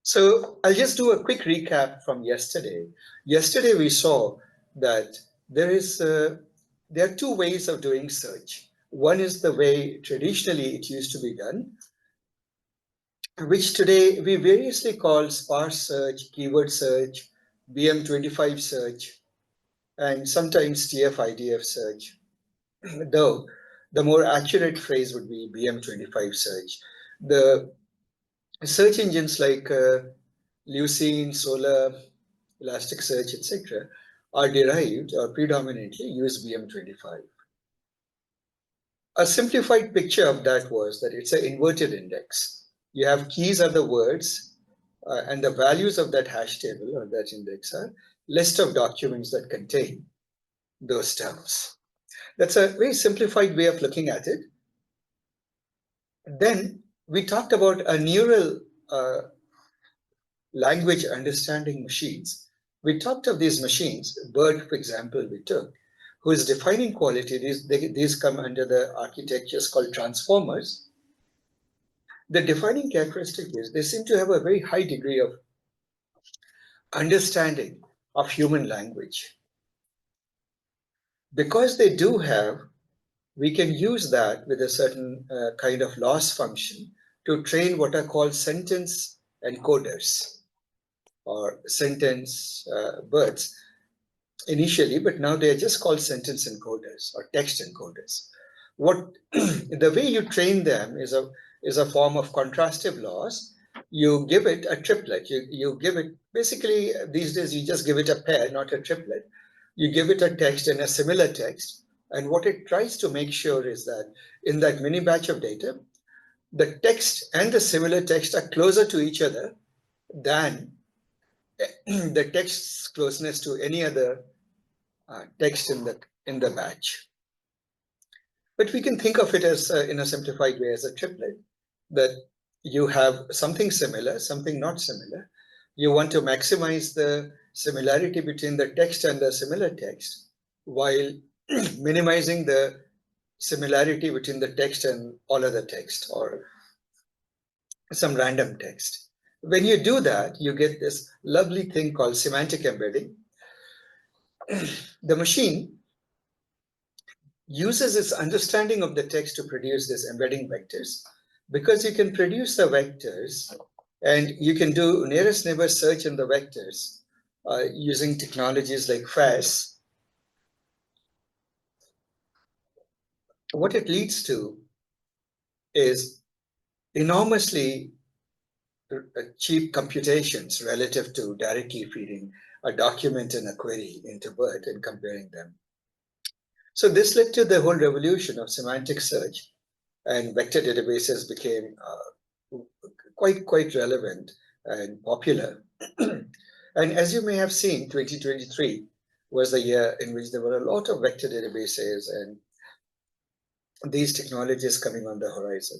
So I'll just do a quick recap from yesterday. Yesterday we saw that there are two ways of doing search. One is the way traditionally it used to be done, which today we variously call sparse search, keyword search, BM25 search, and sometimes TF-IDF search. Though the more accurate phrase would be BM25 search. The search engines like Lucene, Solar, Elasticsearch, etc., are derived or predominantly use BM25. A simplified picture of that was that it's an inverted index. You have keys are the words, and the values of that hash table or that index are list of documents that contain those terms. That's a very simplified way of looking at it. Then we talked about a neural language understanding machines. We talked of these machines, BERT, for example, we took, whose defining quality, these come under the architectures called transformers. The defining characteristic is they seem to have a very high degree of understanding of human language. Because they do have, we can use that with a certain kind of loss function to train what are called sentence encoders or sentence BERTs initially, but now they are just called sentence encoders or text encoders. What the way you train them is a form of contrastive loss. You give it a triplet. You give it basically these days you just give it a pair, not a triplet. You give it a text and a similar text, and what it tries to make sure is that in that mini batch of data, the text and the similar text are closer to each other than the text's closeness to any other text in the batch. But we can think of it as in a simplified way as a triplet, that you have something similar, something not similar. You want to maximize the similarity between the text and the similar text while minimizing the similarity between the text and all other text or some random text. When you do that, you get this lovely thing called semantic embedding. The machine uses its understanding of the text to produce these embedding vectors. Because you can produce the vectors and you can do nearest neighbor search in the vectors using technologies like FAS, what it leads to is enormously cheap computations relative to directly feeding a document and a query into BERT and comparing them. So this led to the whole revolution of semantic search, and vector databases became quite relevant and popular. And as you may have seen, 2023 was the year in which there were a lot of vector databases and these technologies coming on the horizon.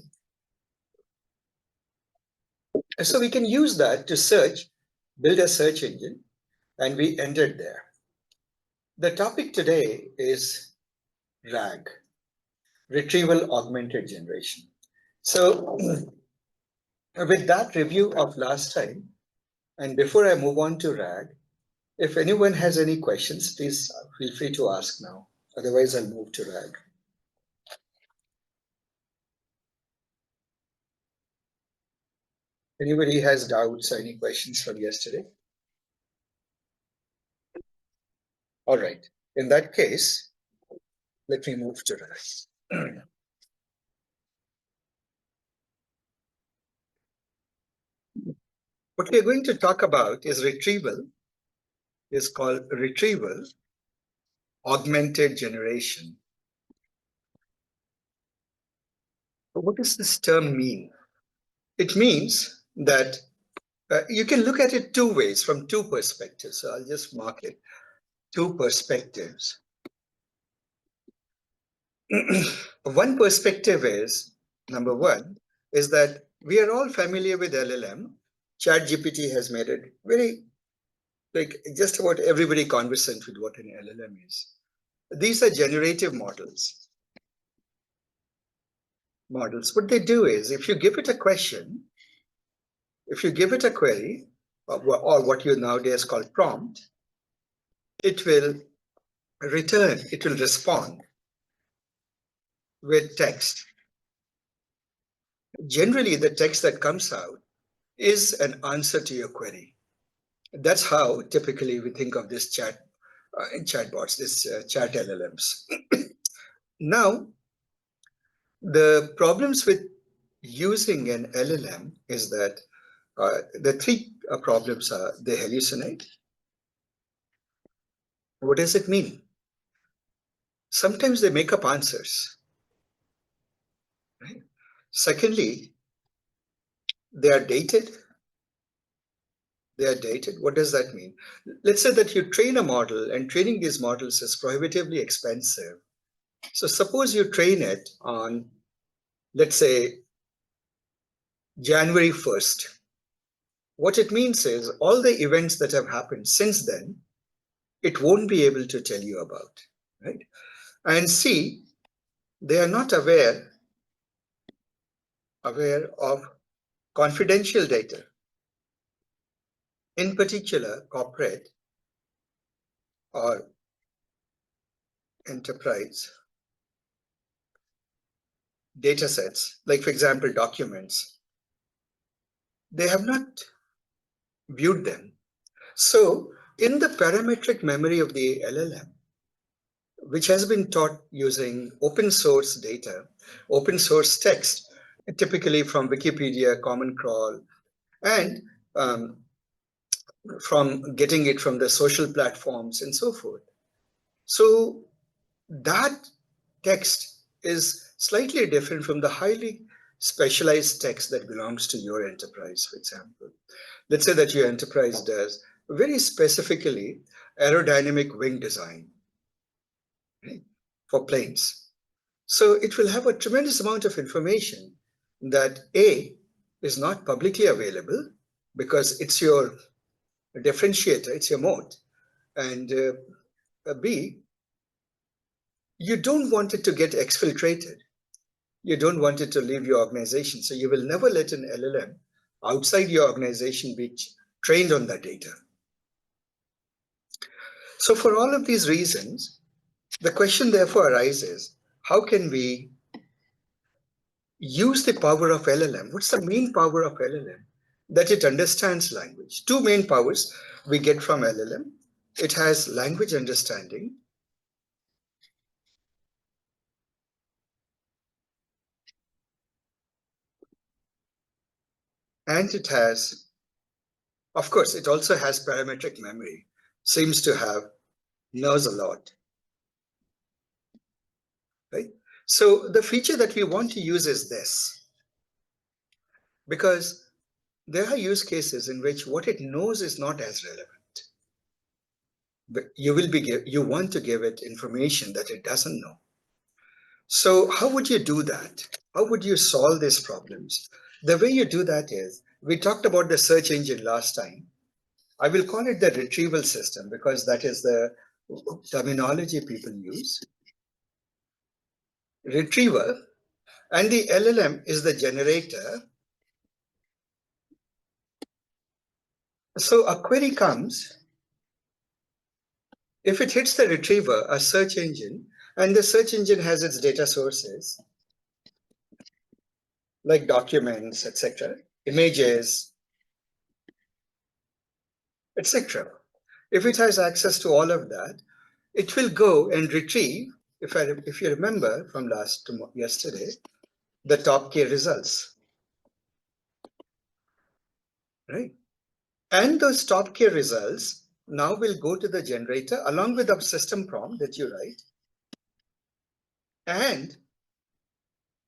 So we can use that to search, build a search engine, and we entered there. The topic today is RAG, Retrieval-Augmented Generation. So with that review of last time, and before I move on to RAG, if anyone has any questions, please feel free to ask now. Otherwise, I'll move to RAG. Anybody has doubts or any questions from yesterday? All right. In that case, let me move to RAG. What we're going to talk about is retrieval. It's called retrieval augmented generation. But what does this term mean? It means that you can look at it two ways, from two perspectives. So I'll just mark it, two perspectives. One perspective is, number one, is that we are all familiar with LLM. ChatGPT has made it very, like just about everybody conversant with what an LLM is. These are generative models. What they do is, if you give it a question, If you give it a query, or what you nowadays call prompt, it will respond with text. Generally, the text that comes out is an answer to your query. That's how typically we think of this chatbots, this chat LLMs. Now, the problems with using an LLM is that the three problems are: they hallucinate. What does it mean? Sometimes they make up answers. Right? Secondly, they are dated. They are dated. What does that mean? Let's say that you train a model, and training these models is prohibitively expensive. So suppose you train it on, let's say, January 1st. What it means is all the events that have happened since then, it won't be able to tell you about, right? And C, they are not aware of confidential data, in particular corporate or enterprise data sets, like for example, documents. They have not viewed them. So in the parametric memory of the LLM, which has been taught using open source data, open source text, typically from Wikipedia, Common Crawl, and um, from getting it from the social platforms and so forth. So that text is slightly different from the highly specialized text that belongs to your enterprise, for example. Let's say that your enterprise does very specifically aerodynamic wing design, right, for planes. So it will have a tremendous amount of information that A, is not publicly available because it's your differentiator, it's your moat. And B, you don't want it to get exfiltrated. You don't want it to leave your organization. So you will never let an LLM outside your organization be trained on that data. So for all of these reasons, the question therefore arises, how can we use the power of LLM? What's the main power of LLM? That it understands language. Two main powers we get from LLM. It has language understanding, and it has, of course, it also has parametric memory, seems to have, knows a lot, right? So the feature that we want to use is this, because there are use cases in which what it knows is not as relevant. But you want to give it information that it doesn't know. So how would you do that? How would you solve these problems? The way you do that is, we talked about the search engine last time. I will call it the retrieval system because that is the terminology people use. Retriever, and the LLM is the generator. So a query comes, if it hits the retriever, a search engine, and the search engine has its data sources, like documents, etc., images, etc. If it has access to all of that, it will go and retrieve, if you remember from yesterday, the top K results, right? And those top K results now will go to the generator along with the system prompt that you write. And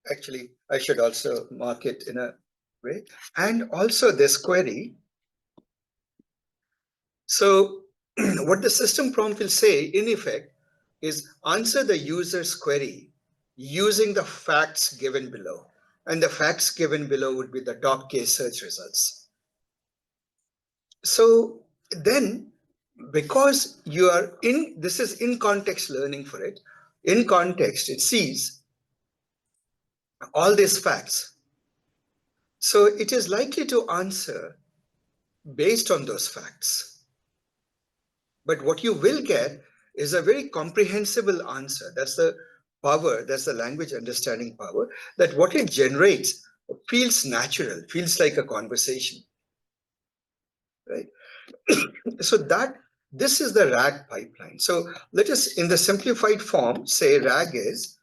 actually, I should also mark it in a way. And also this query. So what the system prompt will say, in effect, is answer the user's query using the facts given below. And the facts given below would be the top K search results. So then, because you are this is in context learning for it. In context, it sees all these facts. So it is likely to answer based on those facts. But what you will get is a very comprehensible answer. That's the power, that's the language understanding power, that what it generates feels natural, feels like a conversation, right? So this is the RAG pipeline. So let us, in the simplified form, say RAG is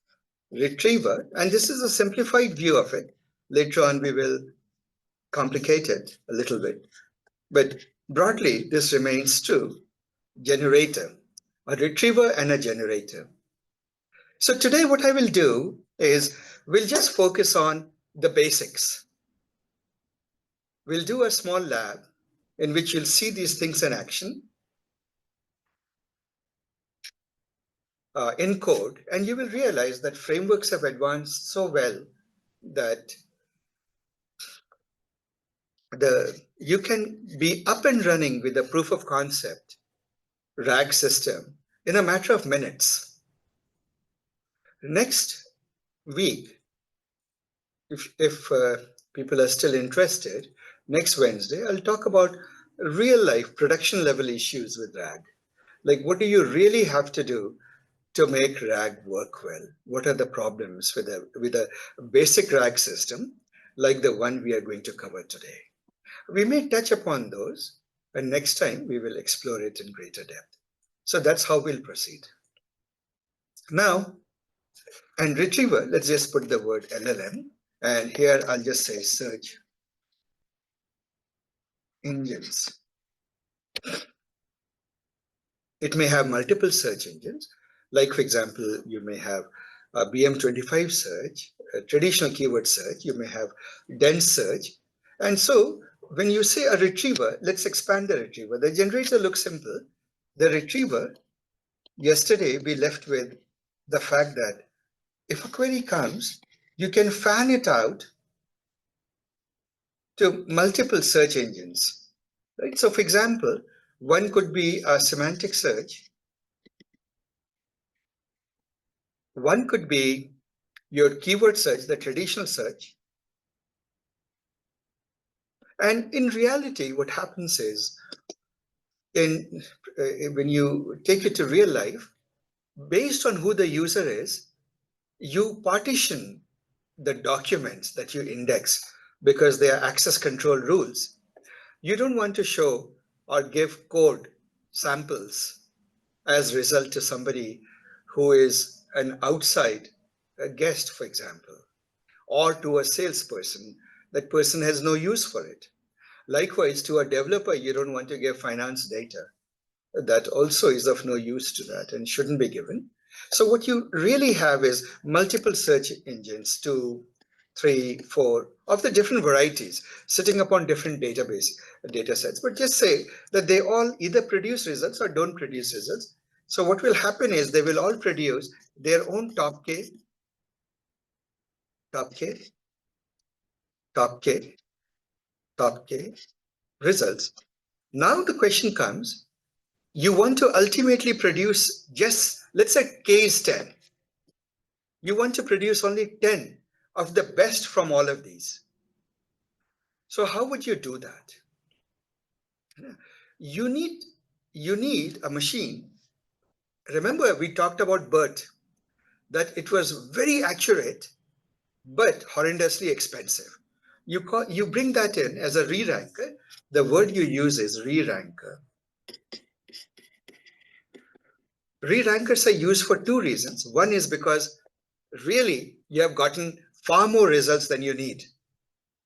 retriever, and this is a simplified view of it. Later on, we will complicate it a little bit. But broadly, this remains true. Generator, a retriever and a generator. So today what I will do is we'll just focus on the basics. We'll do a small lab in which you'll see these things in action in code, and you will realize that frameworks have advanced so well that you can be up and running with a proof of concept RAG system in a matter of minutes. Next week, if people are still interested, next Wednesday, I'll talk about real life production level issues with RAG. Like, what do you really have to do to make RAG work well? What are the problems with a basic RAG system like the one we are going to cover today? We may touch upon those, and next time we will explore it in greater depth. So that's how we'll proceed. Now, and retriever, let's just put the word LLM, and here I'll just say search engines. It may have multiple search engines. Like, for example, you may have a BM25 search, a traditional keyword search, you may have dense search. And so when you say a retriever, let's expand the retriever. The generator looks simple. The retriever, yesterday we left with the fact that if a query comes, you can fan it out to multiple search engines, right? So for example, one could be a semantic search. One could be your keyword search, the traditional search. And in reality, what happens is, when you take it to real life, based on who the user is, you partition the documents that you index because they are access control rules. You don't want to show or give code samples as result to somebody who is an outside guest, for example, or to a salesperson. That person has no use for it. Likewise, to a developer, you don't want to give finance data. That also is of no use to that and shouldn't be given. So what you really have is multiple search engines, 2, 3, 4, of the different varieties, sitting upon different data sets. But just say that they all either produce results or don't produce results. So what will happen is they will all produce their own top K, top K, top K, top K results. Now the question comes, you want to ultimately produce just, let's say K is 10. You want to produce only 10 of the best from all of these. So how would you do that? You need a machine. Remember, we talked about BERT, that it was very accurate, but horrendously expensive. You bring that in as a re-ranker. The word you use is re-ranker. Re-rankers are used for two reasons. One is because really you have gotten far more results than you need.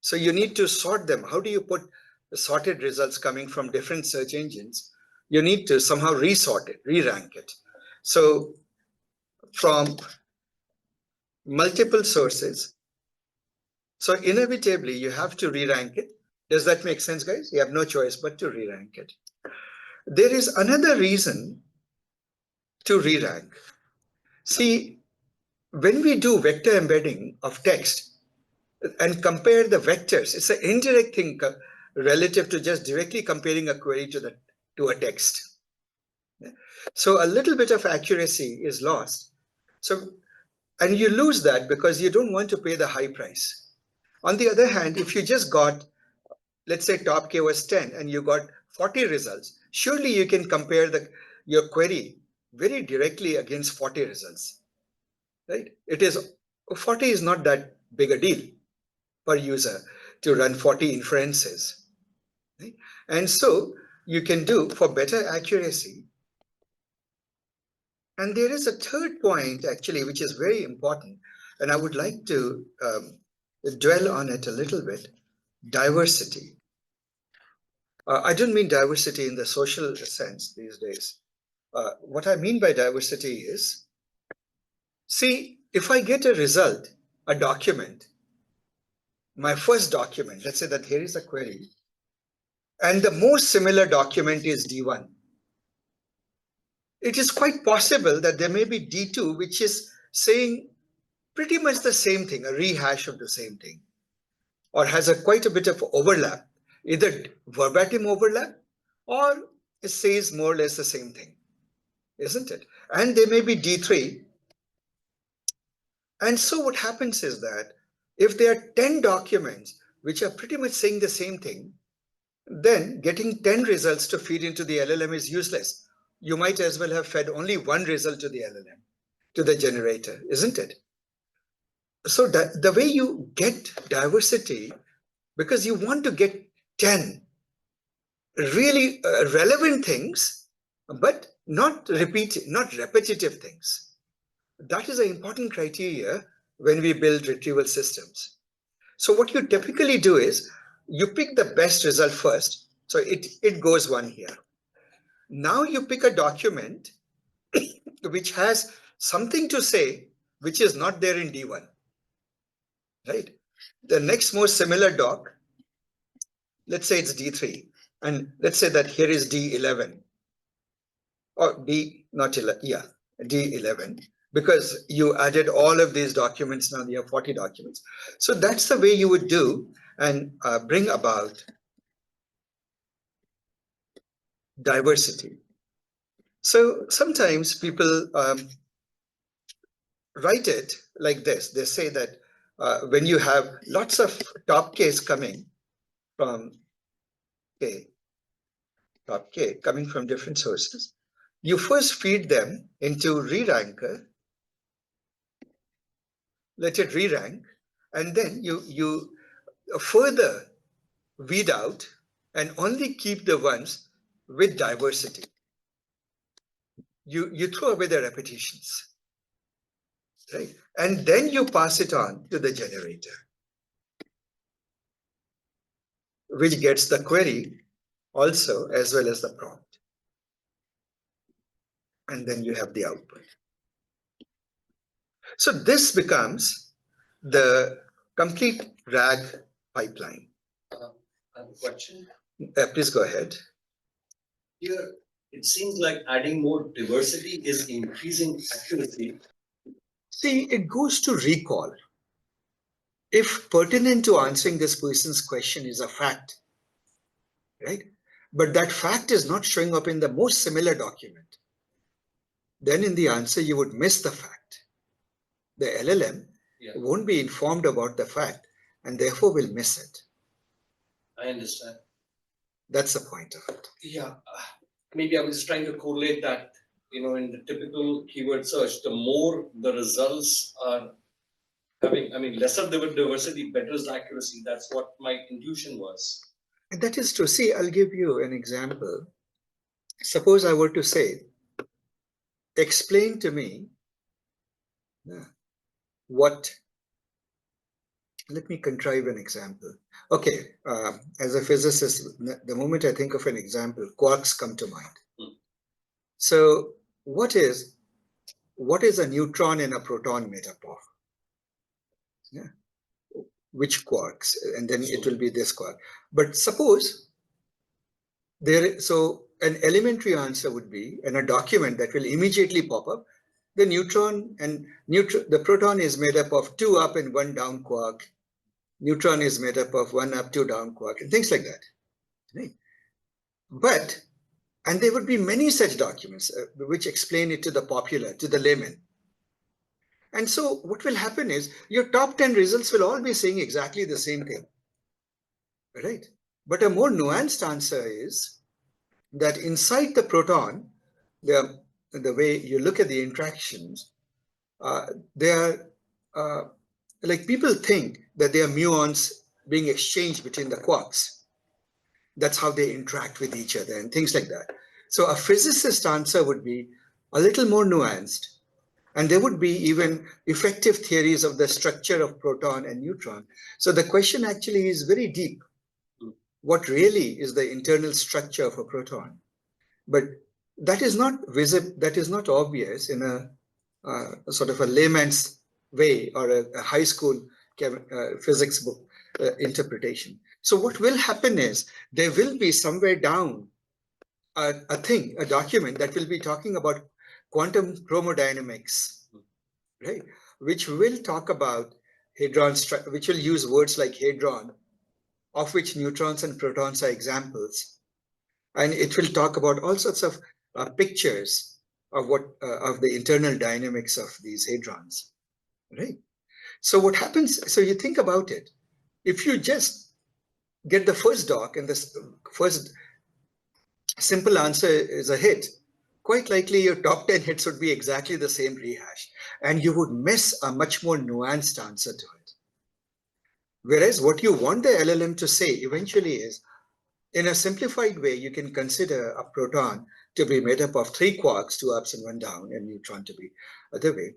So you need to sort them. How do you put the sorted results coming from different search engines? You need to somehow resort it, re-rank it. So from multiple sources, so inevitably you have to re-rank it. Does that make sense, guys? You have no choice but to re-rank it. There is another reason to re-rank. See, when we do vector embedding of text and compare the vectors, it's an indirect thing relative to just directly comparing a query to a text. So a little bit of accuracy is lost. So, and you lose that because you don't want to pay the high price. On the other hand, if you just got, let's say top K was 10 and you got 40 results, surely you can compare your query very directly against 40 results, right? 40 is not that big a deal per user to run 40 inferences, right? And so you can do for better accuracy. And there is a third point actually, which is very important, and I would like to dwell on it a little bit: diversity. I don't mean diversity in the social sense these days. What I mean by diversity is, see, if I get a result, a document, my first document, let's say that here is a query, and the most similar document is D1. It is quite possible that there may be D2, which is saying pretty much the same thing, a rehash of the same thing, or has quite a bit of overlap, either verbatim overlap, or it says more or less the same thing, isn't it? And there may be D3. And so what happens is that if there are 10 documents which are pretty much saying the same thing, then getting 10 results to feed into the LLM is useless. You might as well have fed only one result to the LLM, to the generator, isn't it? So the way you get diversity, because you want to get 10 really relevant things, but not repetitive things. That is an important criteria when we build retrieval systems. So what you typically do is you pick the best result first. So it goes one here. Now you pick a document which has something to say which is not there in D1, right? The next most similar doc, let's say it's D3, and let's say that here is D11, or D, not 11, yeah, D11, because you added all of these documents, now you have 40 documents. So that's the way you would do and bring about diversity. So sometimes people write it like this. They say that when you have lots of top Ks coming from K, top K coming from different sources, you first feed them into re-ranker, let it re-rank, and then you further weed out and only keep the ones with diversity. You throw away the repetitions, right? And then you pass it on to the generator, which gets the query also as well as the prompt. And then you have the output. So this becomes the complete RAG pipeline. I have a question. Please go ahead. Here, it seems like adding more diversity is increasing accuracy. See, it goes to recall. If pertinent to answering this person's question is a fact, right? But that fact is not showing up in the most similar document, then in the answer you would miss the fact. The LLM won't be informed about the fact and therefore will miss it. I understand. That's the point of it. Yeah, maybe I was just trying to correlate that, in the typical keyword search, the more the results are having, lesser the diversity, better is the accuracy. That's what my intuition was. And that is true. See, I'll give you an example. Suppose I were to say, explain to me what, let me contrive an example. Okay, as a physicist, the moment I think of an example, quarks come to mind. So what is a neutron and a proton made up of? Yeah. Which quarks? And then it will be this quark. But suppose so an elementary answer would be, in a document that will immediately pop up, the neutron and the proton is made up of 2 up and 1 down quark. Neutron is made up of 1 up, 2 down quark, and things like that. Right? But, and there would be many such documents which explain it to the popular, to the layman. And so what will happen is your top 10 results will all be saying exactly the same thing, right? But a more nuanced answer is that inside the proton, the way you look at the interactions, they are like people think that they are muons being exchanged between the quarks. That's how they interact with each other and things like that. So a physicist answer would be a little more nuanced. And there would be even effective theories of the structure of proton and neutron. So the question actually is very deep. What really is the internal structure of a proton? But that is not visible, that is not obvious in a sort of a layman's way or a high school physics book interpretation. So what will happen is there will be somewhere down a document that will be talking about quantum chromodynamics, right? Which will talk about which will use words like hadron, of which neutrons and protons are examples. And it will talk about all sorts of pictures of of the internal dynamics of these hadrons, right? So what happens, so you think about it, if you just get the first doc and this first simple answer is a hit, quite likely your top 10 hits would be exactly the same rehash, and you would miss a much more nuanced answer to it. Whereas what you want the LLM to say eventually is, in a simplified way, you can consider a proton to be made up of 3 quarks, 2 ups and 1 down, and neutron to be other way.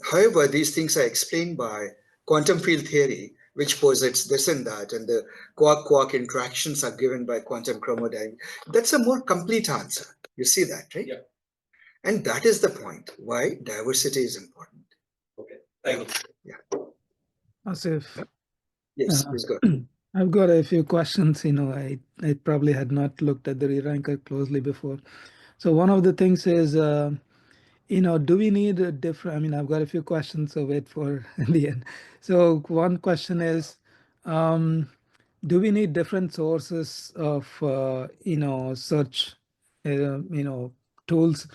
However, these things are explained by quantum field theory, which posits this and that, and the quark-quark interactions are given by quantum chromodynamics. That's a more complete answer. You see that, right? Yeah. And that is the point why diversity is important. Okay, thank you. Yeah. Asif, Yes, please go. I've got a few questions. I probably had not looked at the re-ranker closely before. So one of the things is, do we need a different, I mean, I've got a few questions, so wait for the end. So one question is, do we need different sources of, search, tools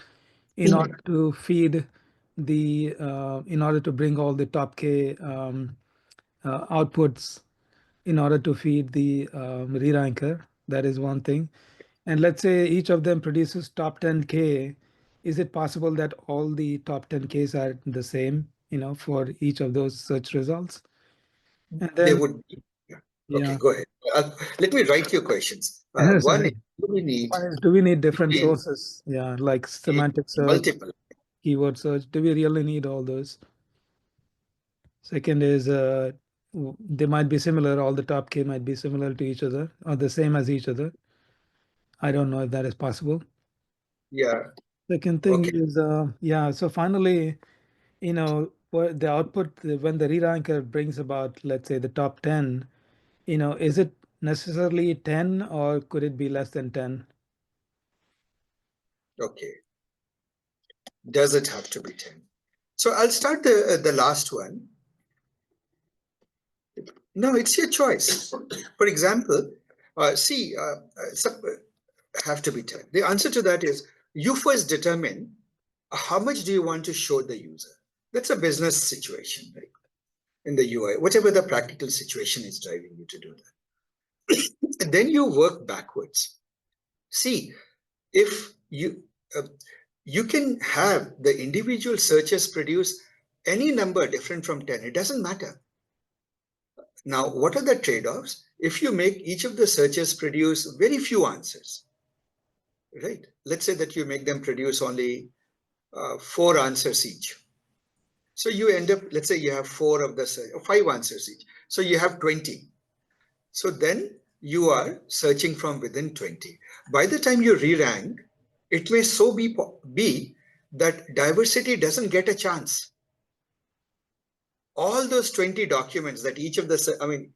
in order to feed in order to bring all the top K outputs in order to feed the re-ranker? That is one thing. And let's say each of them produces top 10K. Is it possible that all the top 10Ks are the same, for each of those search results? And They then, would be. Yeah. Okay, yeah. go ahead. Let me write your questions. One is, Sorry. do Do we need different we sources? Yeah, like need semantic search, multiple? keyword search. Do we really need all those? Second is, they might be similar. All the top K might be similar to each other or the same as each other. I don't know if that is possible. Yeah. Second thing Okay. is, yeah, so finally, what the output, when the re-ranker brings about, let's say, the top 10, is it necessarily 10 or could it be less than 10? Okay. Does it have to be 10? So I'll start the last one. No, it's your choice. For example, some have to be 10. The answer to that is you first determine how much do you want to show the user. That's a business situation, right? In the UI, whatever the practical situation is driving you to do that. And then you work backwards. See, if you can have the individual searches produce any number different from 10, it doesn't matter. Now, what are the trade-offs? If you make each of the searches produce very few answers, right? Let's say that you make them produce only 4 answers each. So you end up, let's say you have 5 answers each. So you have 20. So then you are searching from within 20. By the time you re-rank, it may so be that diversity doesn't get a chance. All those 20 documents that each of it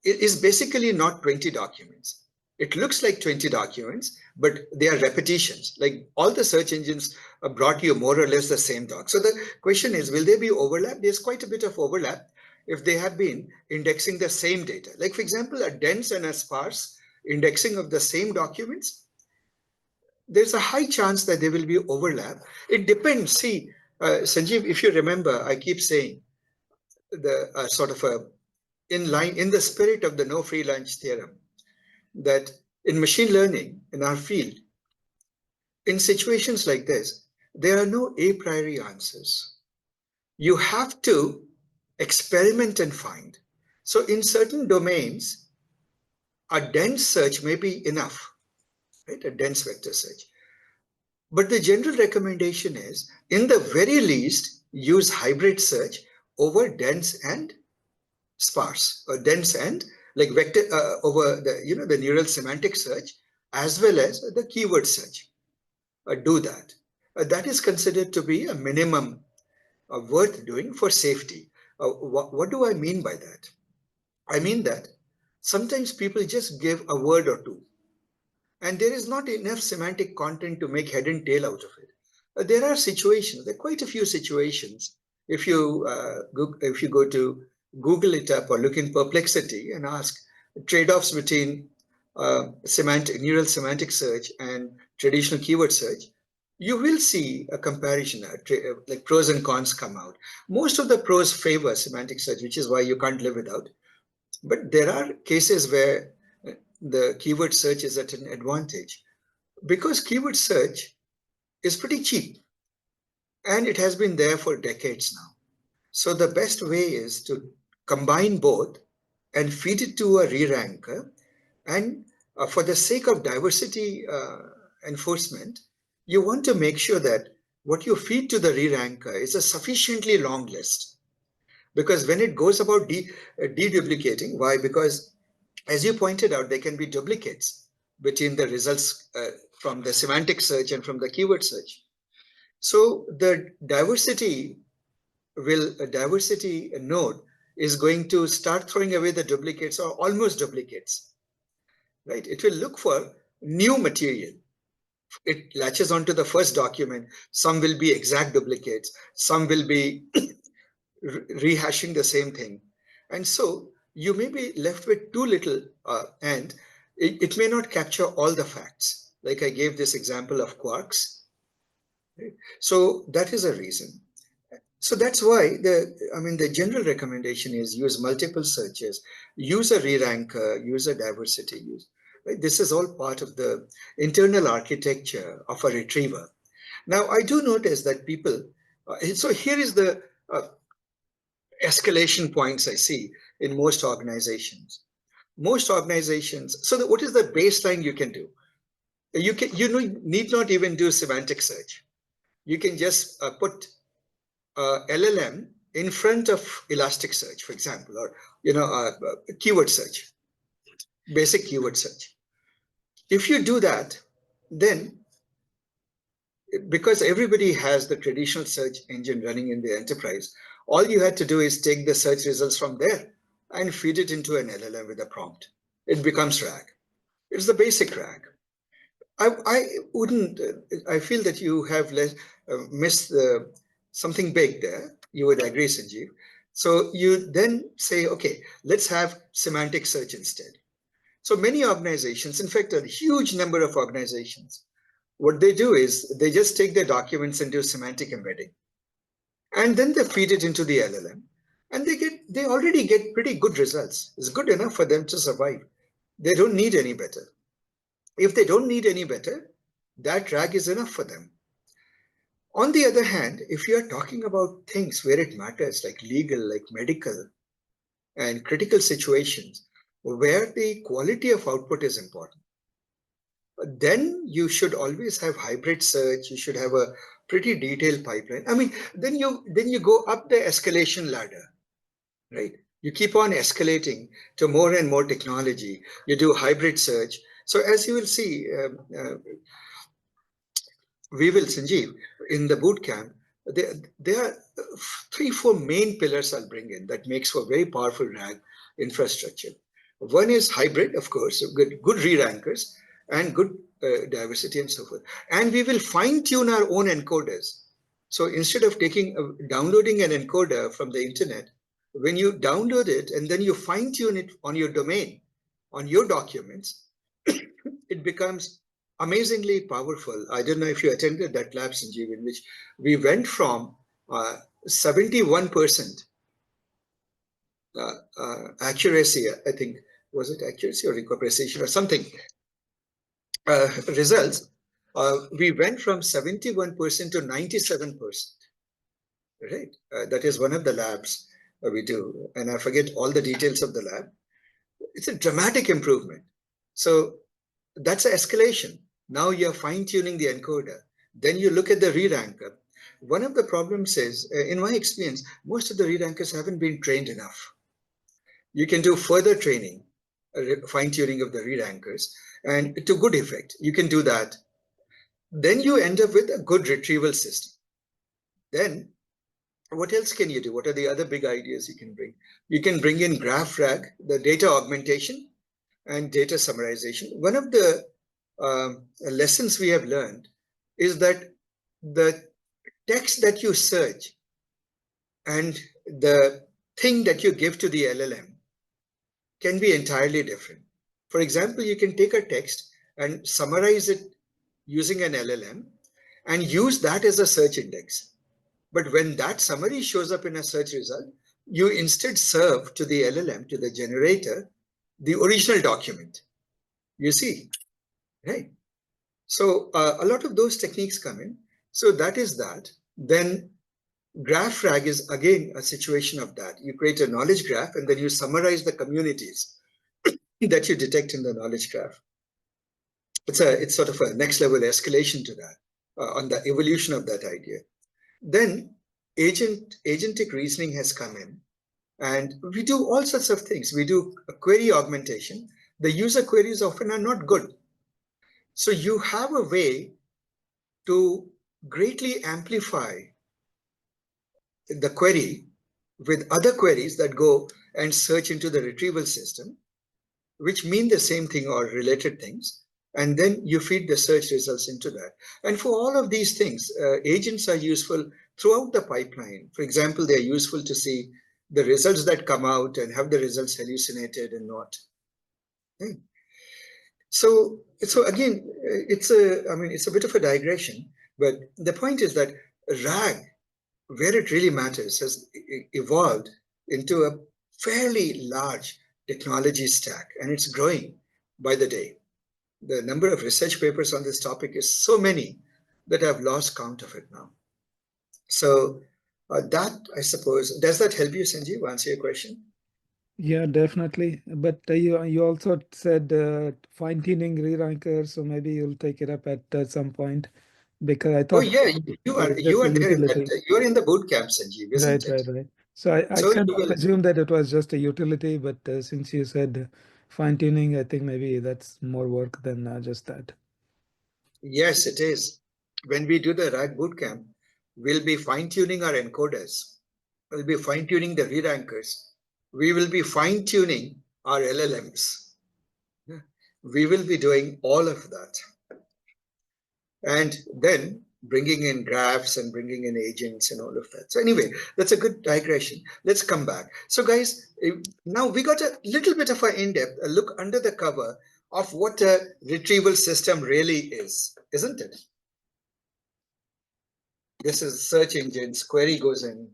is basically not 20 documents. It looks like 20 documents, but they are repetitions. Like all the search engines brought you more or less the same doc. So the question is, will there be overlap? There's quite a bit of overlap if they have been indexing the same data. Like for example, a dense and a sparse indexing of the same documents, there's a high chance that there will be overlap. It depends. See, Sanjeev, if you remember, I keep saying the sort of a in the spirit of the no free lunch theorem, that in machine learning, in our field, in situations like this, there are no a priori answers. You have to experiment and find. So in certain domains, a dense search may be enough, right? A dense vector search. But the general recommendation is, in the very least, use hybrid search over dense and sparse, or dense and like vector over the neural semantic search, as well as the keyword search. Do that. That is considered to be a minimum worth doing for safety. What do I mean by that? I mean that sometimes people just give a word or two, and there is not enough semantic content to make head and tail out of it. There are situations, there are quite a few situations. If you go to Google it up or look in Perplexity and ask trade-offs between neural semantic search and traditional keyword search, you will see a comparison, like pros and cons come out. Most of the pros favor semantic search, which is why you can't live without. But there are cases where the keyword search is at an advantage, because keyword search is pretty cheap and it has been there for decades now. So the best way is to combine both and feed it to a re-ranker. And for the sake of diversity enforcement, you want to make sure that what you feed to the re-ranker is a sufficiently long list. Because when it goes about deduplicating, why? Because as you pointed out, there can be duplicates between the results from the semantic search and from the keyword search. So the diversity node is going to start throwing away the duplicates or almost duplicates, right? It will look for new material. It latches onto the first document. Some will be exact duplicates. Some will be rehashing the same thing. And so you may be left with too little, and it may not capture all the facts. Like I gave this example of quarks. Right? So that is a reason. So that's why the general recommendation is use multiple searches, use a re-ranker, use a diversity use. Right? This is all part of the internal architecture of a retriever. Now, I do notice that people, so here is the escalation points I see in most organizations. Most organizations, what is the baseline you can do? You need not even do semantic search. You can just put LLM in front of Elasticsearch, for example, or keyword search, basic keyword search. If you do that, then because everybody has the traditional search engine running in the enterprise, all you had to do is take the search results from there and feed it into an LLM with a prompt. It becomes RAG. It's the basic RAG. I wouldn't. I feel that you have missed something big there. You would agree, Sanjeev. So you then say, okay, let's have semantic search instead. So many organizations, in fact, a huge number of organizations, what they do is they just take their documents and do semantic embedding, and then they feed it into the LLM, and they already get pretty good results. It's good enough for them to survive. They don't need any better. If they don't need any better, that RAG is enough for them. On the other hand, if you are talking about things where it matters, like legal, like medical, and critical situations, where the quality of output is important, then you should always have hybrid search. You should have a pretty detailed pipeline. I mean, then you go up the escalation ladder, right? You keep on escalating to more and more technology. You do hybrid search. So as you will see, we will, Sanjeev, in the boot camp, there are 3-4 main pillars I'll bring in that makes for very powerful RAG infrastructure. One is hybrid, of course, good re-rankers and good diversity and so forth. And we will fine tune our own encoders. So instead of downloading an encoder from the internet, when you download it and then you fine tune it on your domain, on your documents, it becomes amazingly powerful. I don't know if you attended that lab, Sanjeev, in which we went from 71% accuracy, I think, was it accuracy or precision or something, results, we went from 71% to 97%, right? That is one of the labs we do, and I forget all the details of the lab. It's a dramatic improvement. So that's an escalation. Now you're fine-tuning the encoder. Then you look at the re-ranker. One of the problems is, in my experience, most of the re-rankers haven't been trained enough. You can do further training, fine-tuning of the re-rankers, and to good effect. You can do that. Then you end up with a good retrieval system. Then what else can you do? What are the other big ideas you can bring? You can bring in graph rag, the data augmentation, and data summarization. One of the lessons we have learned is that the text that you search and the thing that you give to the LLM can be entirely different. For example, you can take a text and summarize it using an LLM and use that as a search index. But when that summary shows up in a search result, you instead serve to the LLM, to the generator, the original document. You see, right? So a lot of those techniques come in. So that is that. Then graph rag is again a situation of that. You create a knowledge graph and then you summarize the communities that you detect in the knowledge graph. It's sort of a next level escalation to that on the evolution of that idea. Then agentic reasoning has come in, and we do all sorts of things. We do a query augmentation. The user queries often are not good. So you have a way to greatly amplify the query with other queries that go and search into the retrieval system, which mean the same thing or related things. And then you feed the search results into that. And for all of these things, agents are useful throughout the pipeline. For example, they're useful to see the results that come out and have the results hallucinated and not. Okay. So again, it's a bit of a digression, but the point is that RAG, where it really matters, has evolved into a fairly large technology stack, and it's growing by the day. The number of research papers on this topic is so many that I've lost count of it now. So that, I suppose, does that help you, Sanjeev, answer your question? Yeah, definitely. But you also said fine-tuning re-rankers, so maybe you'll take it up at some point, because I Oh thought yeah, you are it's just a there in that, utility. you are in the boot camp, Sanjeev, isn't Right, it? right, right. So I So kind you of will, assumed that it was just a utility, but since you said fine-tuning, I think maybe that's more work than just that. yes, it is. When we do the RAG bootcamp, we'll be fine-tuning our encoders. We'll be fine-tuning the re-rankers. We will be fine-tuning our LLMs. Yeah. We will be doing all of that. And then bringing in graphs and bringing in agents and all of that. So anyway, that's a good digression. Let's come back. So guys, now we got a little bit of an in-depth a look under the cover of what a retrieval system really is, isn't it? This is search engines, query goes in.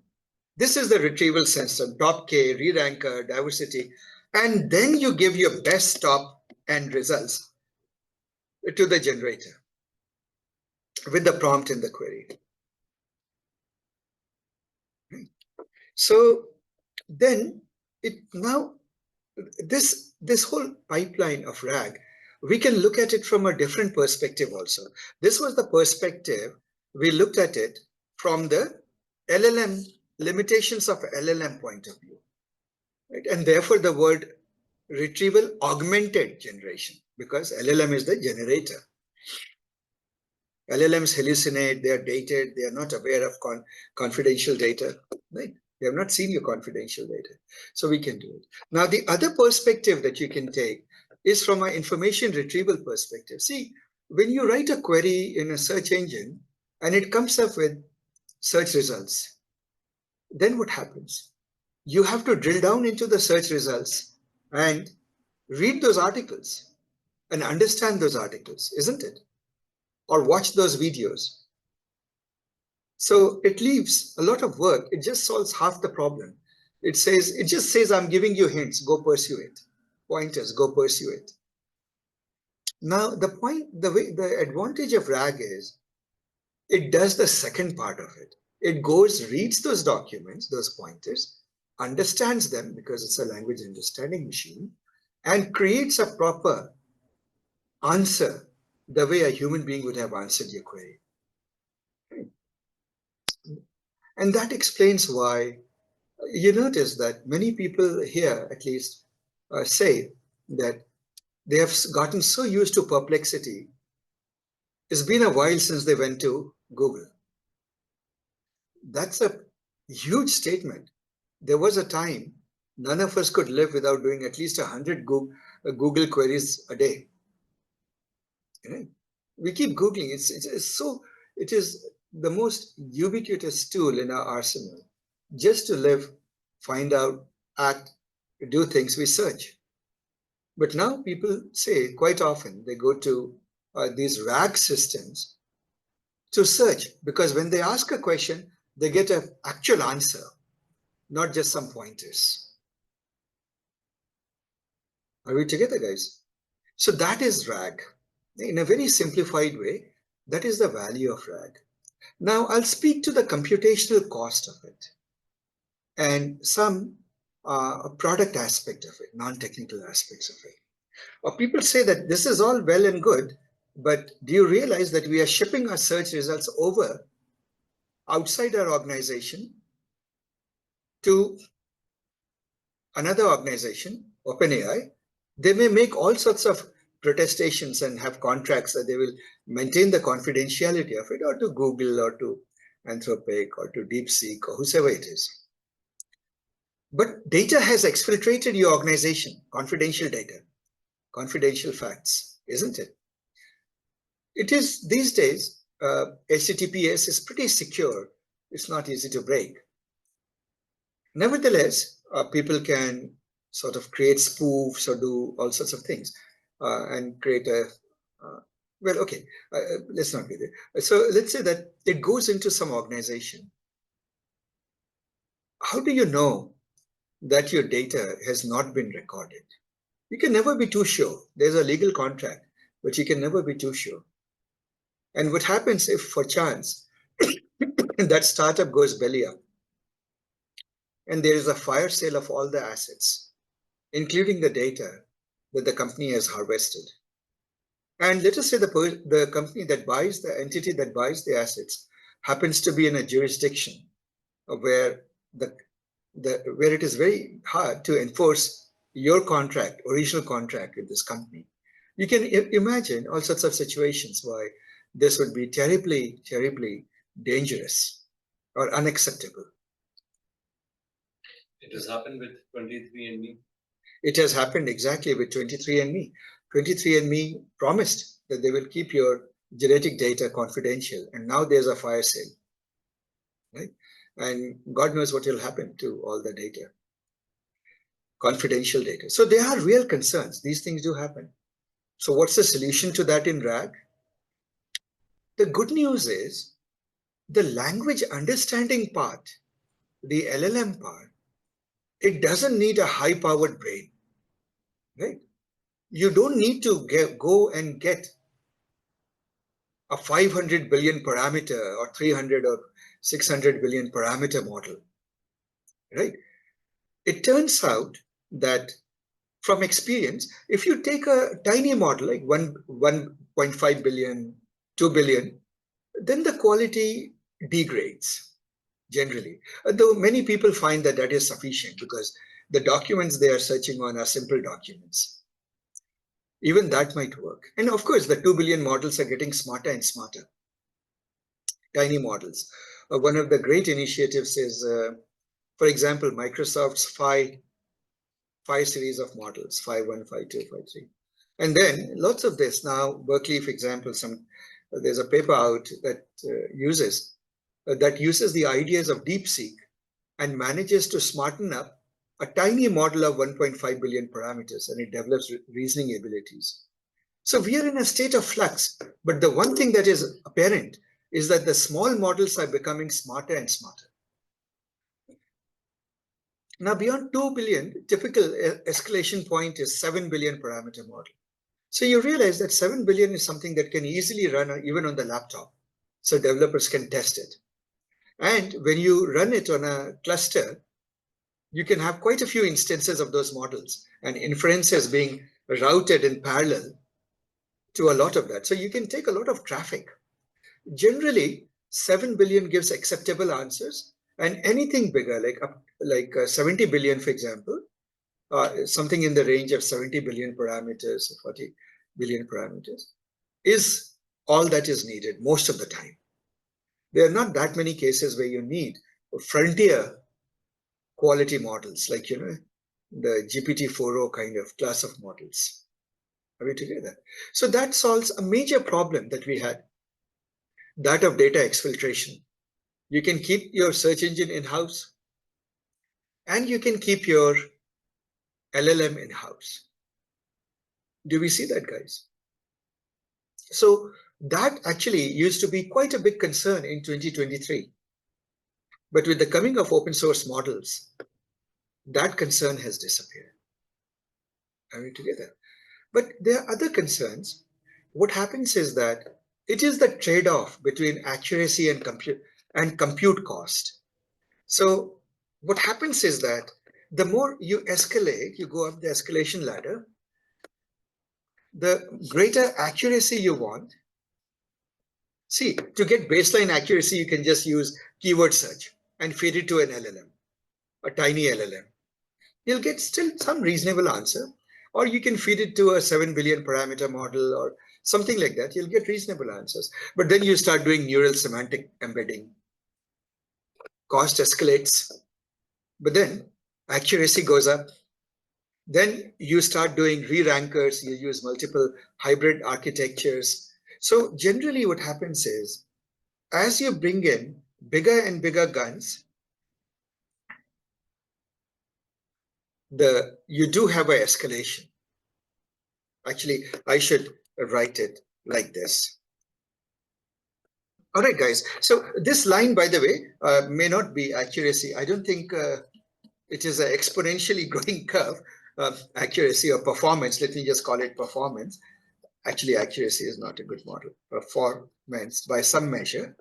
This is the retrieval system, top K, re-ranker, diversity, and then you give your best top end results to the generator with the prompt in the query. So then this whole pipeline of RAG, we can look at it from a different perspective also. This was the perspective we looked at it from the LLM limitations of LLM point of view, right? And therefore the word retrieval augmented generation, because LLM is the generator. LLMs hallucinate, they are dated, they are not aware of confidential data, right? They have not seen your confidential data. So we can do it. Now, the other perspective that you can take is from an information retrieval perspective. See, when you write a query in a search engine and it comes up with search results, then what happens? You have to drill down into the search results and read those articles and understand those articles, isn't it? Or watch those videos. So it leaves a lot of work. It just solves half the problem. It just says, I'm giving you hints, go pursue it. Pointers, go pursue it. Now, the advantage of RAG is it does the second part of it. It goes, reads those documents, those pointers, understands them because it's a language understanding machine, and creates a proper answer the way a human being would have answered your query. And that explains why you notice that many people here, at least, say that they have gotten so used to perplexity. It's been a while since they went to Google. That's a huge statement. There was a time none of us could live without doing at least 100 Google queries a day. We keep Googling. It is the most ubiquitous tool in our arsenal. Just to live, find out, act, do things, we search. But now people say quite often they go to these RAG systems to search, because when they ask a question, they get an actual answer, not just some pointers. Are we together, guys? So that is RAG. In a very simplified way, that is the value of RAG. Now I'll speak to the computational cost of it and some product aspect of it, non-technical aspects of it. People say that this is all well and good, but do you realize that we are shipping our search results over outside our organization to another organization, OpenAI? They may make all sorts of protestations and have contracts that they will maintain the confidentiality of it, or to Google or to Anthropic or to DeepSeek or whoever it is. But data has exfiltrated your organization, confidential data, confidential facts, isn't it? It is these days, HTTPS is pretty secure. It's not easy to break. Nevertheless, people can sort of create spoofs or do all sorts of things and create a, well, okay, let's not be there. So let's say that it goes into some organization. How do you know that your data has not been recorded? You can never be too sure. There's a legal contract, but you can never be too sure. And what happens if, for chance, that startup goes belly up and there is a fire sale of all the assets, including the data that the company has harvested? And let us say the company that buys, the entity that buys the assets, happens to be in a jurisdiction where where it is very hard to enforce your contract, original contract with this company. You can imagine all sorts of situations why this would be terribly, terribly dangerous or unacceptable. It has happened with 23andMe. It has happened exactly with 23andMe. 23andMe promised that they will keep your genetic data confidential, and now there's a fire sale, right? And God knows what will happen to all the data, confidential data. So there are real concerns. These things do happen. So what's the solution to that in RAG? The good news is the language understanding part, the LLM part, it doesn't need a high-powered brain, right? You don't need to go and get a 500 billion parameter or 300 or 600 billion parameter model, right? It turns out that from experience, if you take a tiny model like 1.5 billion, 2 billion, then the quality degrades generally. Though many people find that that is sufficient because the documents they are searching on are simple documents. Even that might work. And of course, the 2 billion models are getting smarter and smarter. Tiny models. One of the great initiatives is, for example, Microsoft's Phi series of models, Phi 1, Phi 2, Phi 3. And then lots of this. Now, Berkeley, for example, there's a paper out that uses the ideas of DeepSeek and manages to smarten up a tiny model of 1.5 billion parameters, and it develops reasoning abilities. So we are in a state of flux, but the one thing that is apparent is that the small models are becoming smarter and smarter. Now, beyond 2 billion, typical escalation point is 7 billion parameter model. So you realize that 7 billion is something that can easily run even on the laptop. So developers can test it. And when you run it on a cluster, you can have quite a few instances of those models and inferences being routed in parallel to a lot of that. So you can take a lot of traffic. Generally, 7 billion gives acceptable answers, and anything bigger, like 70 billion, for example, something in the range of 70 billion parameters, 40 billion parameters, is all that is needed most of the time. There are not that many cases where you need frontier quality models, like, the GPT-4o kind of class of models. Are we together? So that solves a major problem that we had, that of data exfiltration. You can keep your search engine in-house, and you can keep your LLM in-house. Do we see that, guys? So that actually used to be quite a big concern in 2023. But with the coming of open source models, that concern has disappeared. Are we together? But there are other concerns. What happens is that it is the trade-off between accuracy and compute cost. So what happens is that the more you escalate, you go up the escalation ladder, the greater accuracy you want. See, to get baseline accuracy, you can just use keyword search and feed it to an LLM, a tiny LLM. You'll get still some reasonable answer, or you can feed it to a 7 billion parameter model or something like that. You'll get reasonable answers. But then you start doing neural semantic embedding. Cost escalates, but then accuracy goes up. Then you start doing re-rankers, you use multiple hybrid architectures. So generally what happens is, as you bring in bigger and bigger guns, you do have an escalation. Actually, I should write it like this. All right, guys. So this line, by the way, may not be accuracy. I don't think it is an exponentially growing curve, accuracy or performance. Let me just call it performance. Actually, accuracy is not a good model. Performance by some measure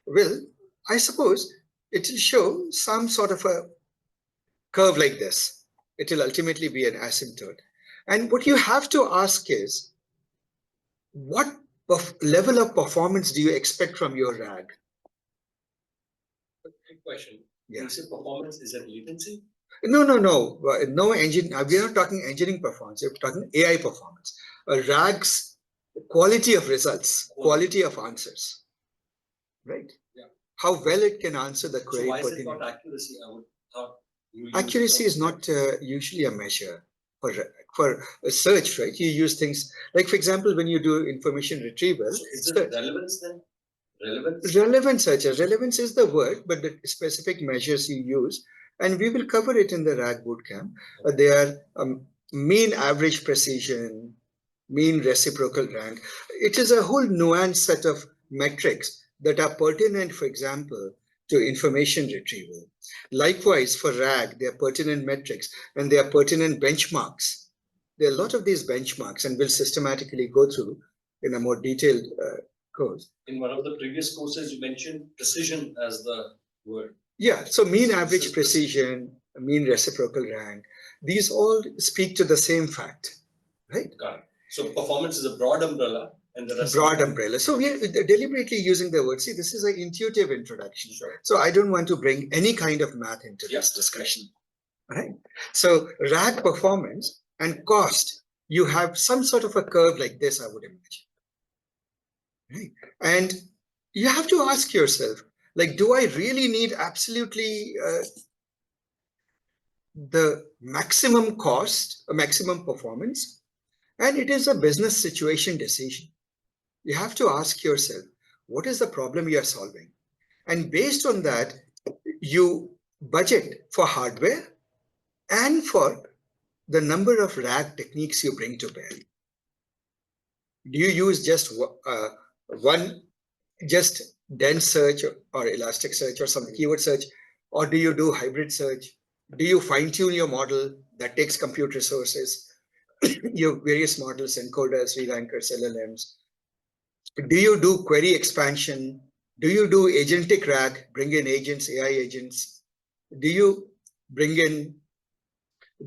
will, I suppose, it will show some sort of a curve like this. It will ultimately be an asymptote. And what you have to ask is, what level of performance do you expect from your RAG? Quick question. Yeah. When you say performance, is that latency? No. No engine. We are not talking engineering performance. We're talking AI performance. RAG's quality of results, quality of answers, right? Yeah. How well it can answer the query. So why is it not accuracy? I would thought accuracy is not usually a measure for a search, right? You use things like, for example, when you do information retrieval. So is it relevance then? Relevance searches. Relevance is the word, but the specific measures you use, and we will cover it in the RAG bootcamp. They are mean average precision, mean reciprocal rank. It is a whole nuanced set of metrics that are pertinent, for example, to information retrieval. Likewise, for RAG, they are pertinent metrics and they are pertinent benchmarks. There are a lot of these benchmarks, and we'll systematically go through in a more detailed course. In one of the previous courses, you mentioned precision as the word. Yeah, so mean average precision, mean reciprocal rank, these all speak to the same fact, right? Got it. So performance is a broad umbrella, and the rest broad umbrella. So we are deliberately using the word. See, this is an intuitive introduction. Sure. So I don't want to bring any kind of math into this discussion. Right? So RAG performance and cost, you have some sort of a curve like this, I would imagine. Right? And you have to ask yourself, like, do I really need absolutely the maximum cost, a maximum performance? And it is a business situation decision. You have to ask yourself, what is the problem you are solving? And based on that, you budget for hardware and for the number of RAG techniques you bring to bear. Do you use just dense search or elastic search or some keyword search, or do you do hybrid search? Do you fine tune your model that takes compute resources? Your various models, encoders, re-rankers, LLMs. Do you do query expansion? Do you do agentic RAG, bring in agents, AI agents? Do you bring in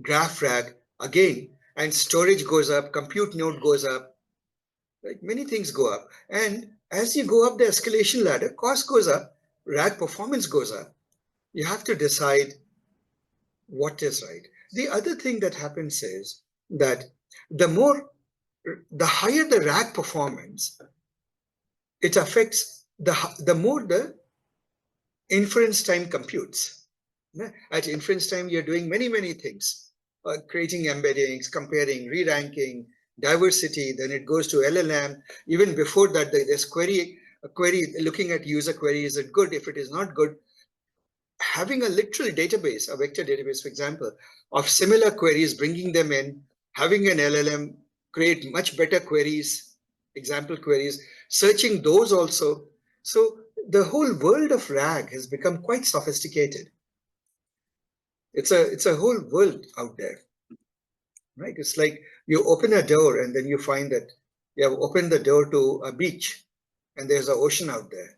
graph RAG again? And storage goes up, compute node goes up, right? Many things go up. And as you go up the escalation ladder, cost goes up, RAG performance goes up. You have to decide what is right. The other thing that happens is that the higher the RAG performance, it affects the more the inference time computes. At inference time, you're doing many things, creating embeddings, comparing, re-ranking, diversity. Then it goes to LLM. Even before that, there's a query looking at user query. Is it good? If it is not good, having a literal database, a vector database, for example, of similar queries, bringing them in, having an LLM create much better queries, example queries, searching those also. So the whole world of RAG has become quite sophisticated. It's a whole world out there, right? It's like you open a door and then you find that you have opened the door to a beach and there's an ocean out there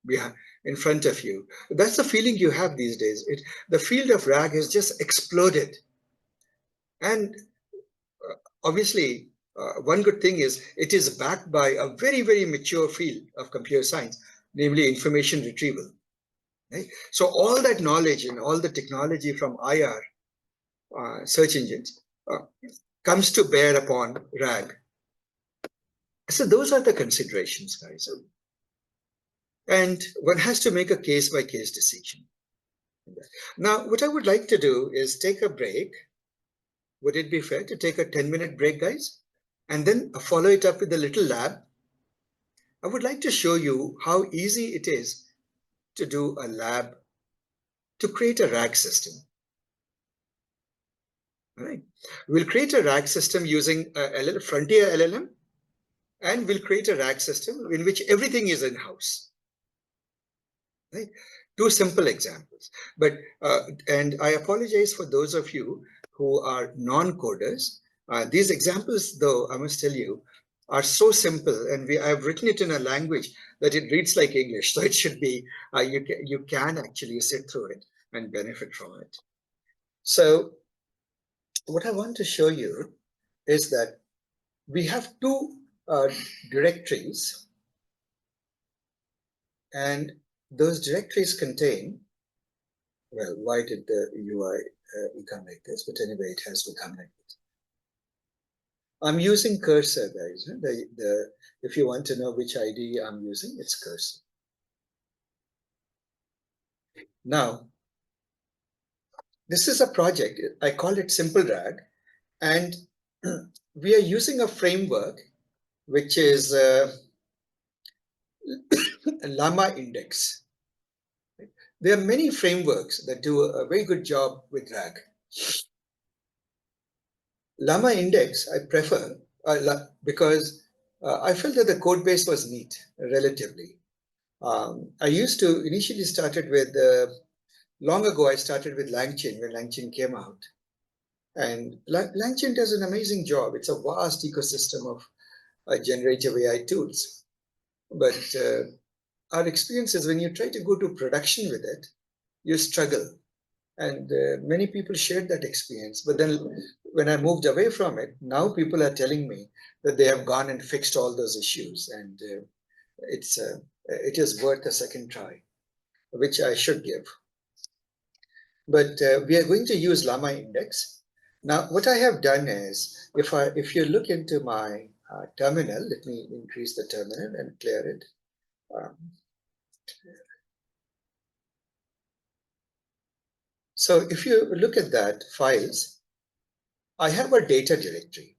behind, in front of you. That's the feeling you have these days. The field of RAG has just exploded. And obviously, one good thing is it is backed by a very mature field of computer science, namely information retrieval. Right? So all that knowledge and all the technology from IR search engines comes to bear upon RAG. So those are the considerations, guys. And one has to make a case-by-case decision. Now, what I would like to do is take a break. Would it be fair to take a 10-minute break, guys? And then follow it up with a little lab. I would like to show you how easy it is to do a lab to create a RAG system. All right. We'll create a RAG system using a Frontier LLM, and we'll create a RAG system in which everything is in-house. Right? Two simple examples. But and I apologize for those of you who are non-coders. These examples, though, I must tell you, are so simple, and I've written it in a language that it reads like English. So it should be, you can actually sit through it and benefit from it. So what I want to show you is that we have two directories, and those directories contain, well, why did the UI become like this? But anyway, it has become like this. I'm using cursor, guys. If you want to know which ID I'm using, it's cursor. Now, this is a project. I call it Simple RAG, and we are using a framework which is LlamaIndex. There are many frameworks that do a very good job with RAG. LlamaIndex I prefer because I felt that the code base was neat, relatively. I used to initially started with, long ago I started with LangChain when LangChain came out. And LangChain does an amazing job. It's a vast ecosystem of generative AI tools. But our experience is when you try to go to production with it, you struggle. And many people shared that experience. But then when I moved away from it, now people are telling me that they have gone and fixed all those issues. And it is worth a second try, which I should give. But we are going to use LlamaIndex. Now, what I have done is, if you look into my terminal, let me increase the terminal and clear it. So if you look at that, files, I have a data directory.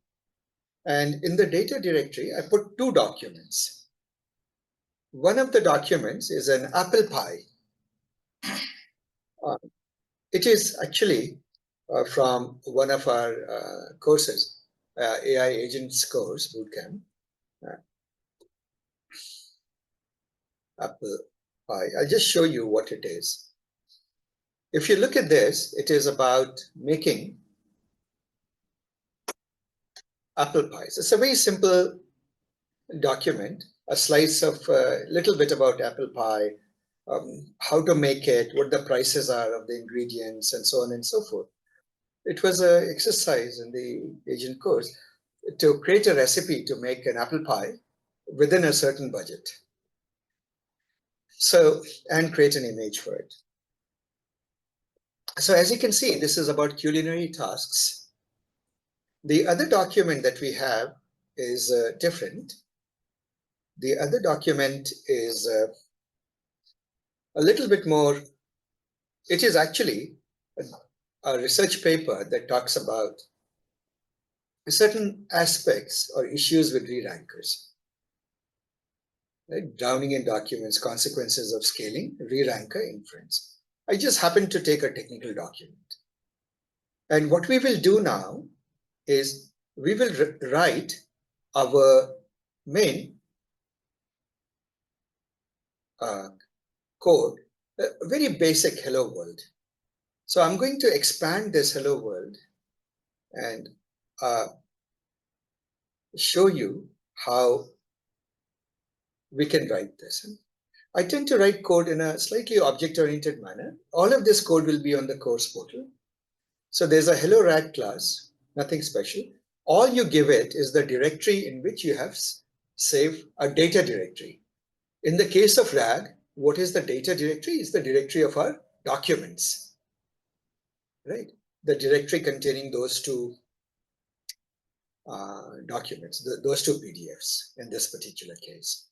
And in the data directory, I put two documents. One of the documents is an apple pie. It is actually from one of our courses, AI Agents course, bootcamp. apple pie. I'll just show you what it is. If you look at this, it is about making apple pies. It's a very simple document, a slice of a little bit about apple pie, how to make it, what the prices are of the ingredients, and so on and so forth. It was an exercise in the agent course to create a recipe to make an apple pie within a certain budget. So, and create an image for it. So as you can see, this is about culinary tasks. The other document that we have is different. The other document is a little bit more, it is actually a research paper that talks about certain aspects or issues with re-rankers. Right? Drowning in documents, consequences of scaling, re-ranker inference. I just happened to take a technical document. And what we will do now is we will write our main code, a very basic hello world. So I'm going to expand this hello world and show you how we can write this. I tend to write code in a slightly object-oriented manner. All of this code will be on the course portal. So there's a hello rad class, nothing special. All you give it is the directory in which you have saved a data directory. In the case of rad, what is the data directory? It's the directory of our documents, right? The directory containing those two documents, those two PDFs in this particular case.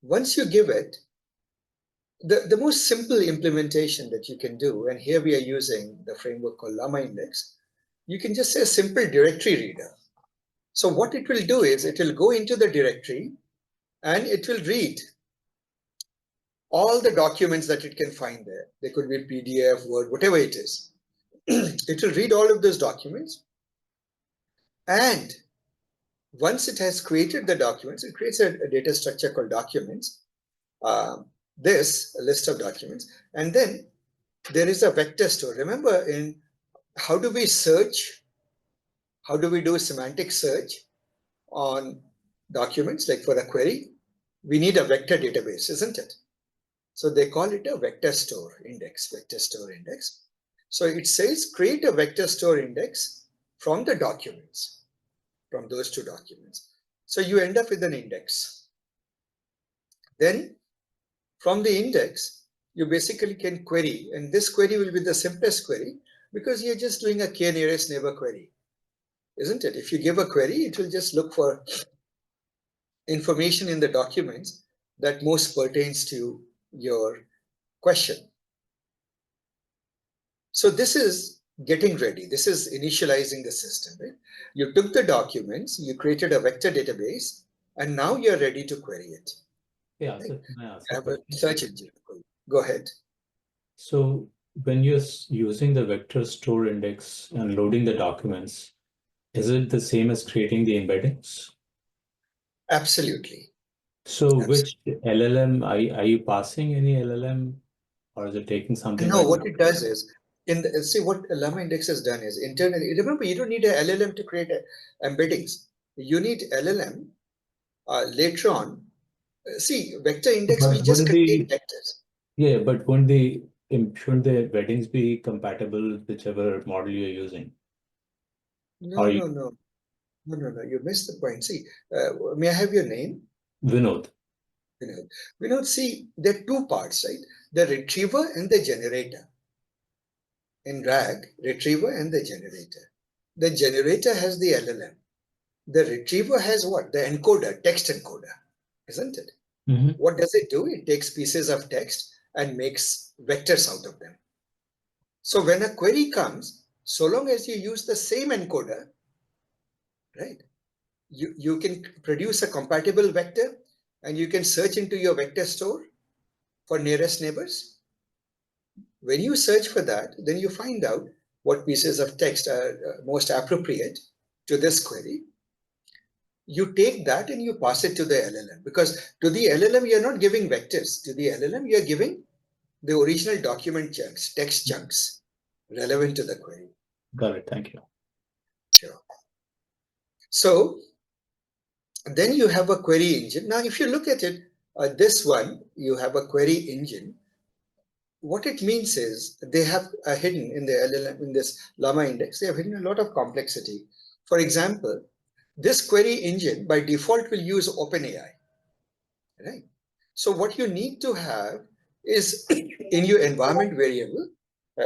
Once you give it, the most simple implementation that you can do, and here we are using the framework called LlamaIndex, you can just say a simple directory reader. So what it will do is it will go into the directory and it will read all the documents that it can find there. They could be PDF, Word, whatever it is. It will read all of those documents. And once it has created the documents, it creates a data structure called documents, this list of documents. And then there is a vector store. Remember, in how do we search? How do we do semantic search on documents, like for a query? We need a vector database, isn't it? So they call it a vector store index, vector store index. So it says create a vector store index from the documents, from those two documents. So you end up with an index. Then from the index, you basically can query, and this query will be the simplest query because you're just doing a k nearest neighbor query, isn't it? If you give a query, it will just look for information in the documents that most pertains to your question. So this is getting ready. This is initializing the system, right? You took the documents, you created a vector database, and now you're ready to query it. Yeah, Right? so can I ask You a have a question? search engine. Go ahead. So when you're using the vector store index and loading the documents, is it the same as creating the embeddings? Absolutely. So Absolutely. which LLM, are you passing any LLM, or is it taking something No, like what it does is, see what LlamaIndex has done is internally, remember, you don't need a LLM to create embeddings. You need LLM later on. See, vector index will But just wouldn't contain the vectors. yeah, but shouldn't the embeddings be compatible with whichever model you're using? No, Or you, no, no, no, no, no. You missed the point. See, may I have your name? Vinod? Vinod. Vinod, see, there are two parts, right? The retriever and the generator. In RAG, retriever and the generator. The generator has the LLM. The retriever has what? The encoder, text encoder, isn't it? Mm-hmm. What does it do? It takes pieces of text and makes vectors out of them. So when a query comes, so long as you use the same encoder, right, you can produce a compatible vector and you can search into your vector store for nearest neighbors. When you search for that, then you find out what pieces of text are most appropriate to this query. you take that and you pass it to the LLM, because to the LLM you're not giving vectors. To the LLM you're giving the original document chunks, text chunks relevant to the query. Got it. Thank you. Sure. So then you have a query engine. Now, if you look at it, this one, you have a query engine. What it means is they have hidden in the LLM, in this LlamaIndex, they have hidden a lot of complexity. For example, this query engine by default will use OpenAI, right? So what you need to have is in your environment variable,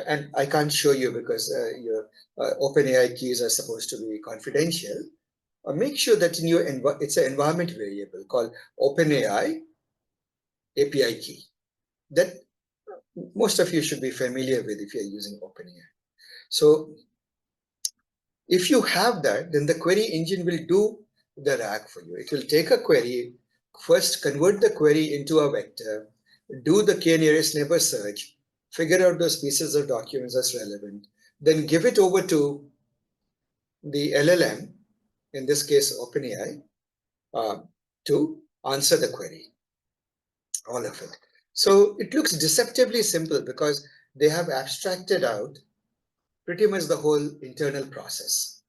and I can't show you because your OpenAI keys are supposed to be confidential. Make sure that in your it's an environment variable called OpenAI API key that most of you should be familiar with if you're using OpenAI. So if you have that, then the query engine will do the RAG for you. It will take a query, first convert the query into a vector, do the k-nearest neighbor search, figure out those pieces of documents that's relevant, then give it over to the LLM, in this case OpenAI, to answer the query, all of it. So it looks deceptively simple because they have abstracted out pretty much the whole internal process.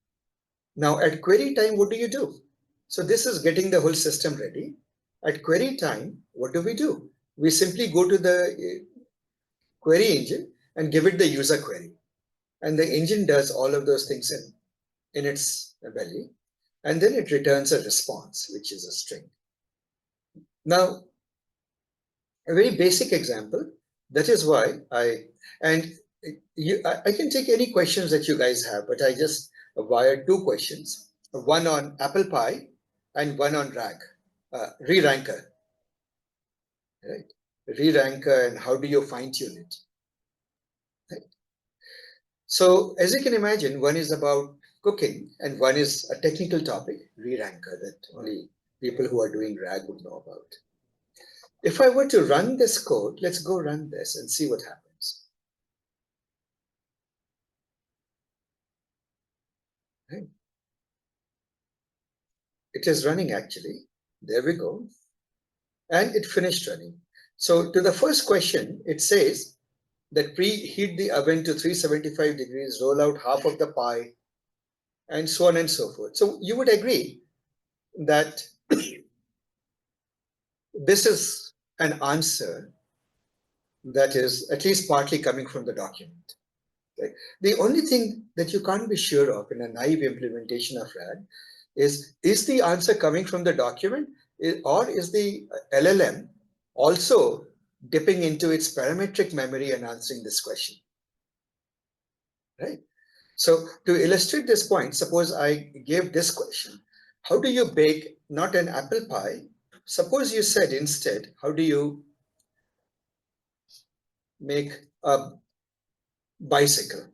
Now at query time, what do you do? So this is getting the whole system ready. At query time, what do? We simply go to the query engine and give it the user query. And the engine does all of those things in its belly. And then it returns a response, which is a string. Now, a very basic example, that is why I can take any questions that you guys have, but I just wired two questions, one on apple pie and one on re-ranker, right? Re-ranker and how do you fine tune it, right? So as you can imagine, one is about cooking and one is a technical topic, re-ranker, that only people who are doing RAG would know about. If I were to run this code, let's go run this and see what happens. Right? It is running actually. There we go. And it finished running. So to the first question, it says that preheat the oven to 375 degrees, roll out half of the pie, and so on and so forth. So you would agree that this is an answer that is at least partly coming from the document. Right? The only thing that you can't be sure of in a naive implementation of RAG is the answer coming from the document, or is the LLM also dipping into its parametric memory and answering this question, right? So to illustrate this point, suppose I gave this question, how do you bake not an apple pie? Suppose you said instead, how do you make a bicycle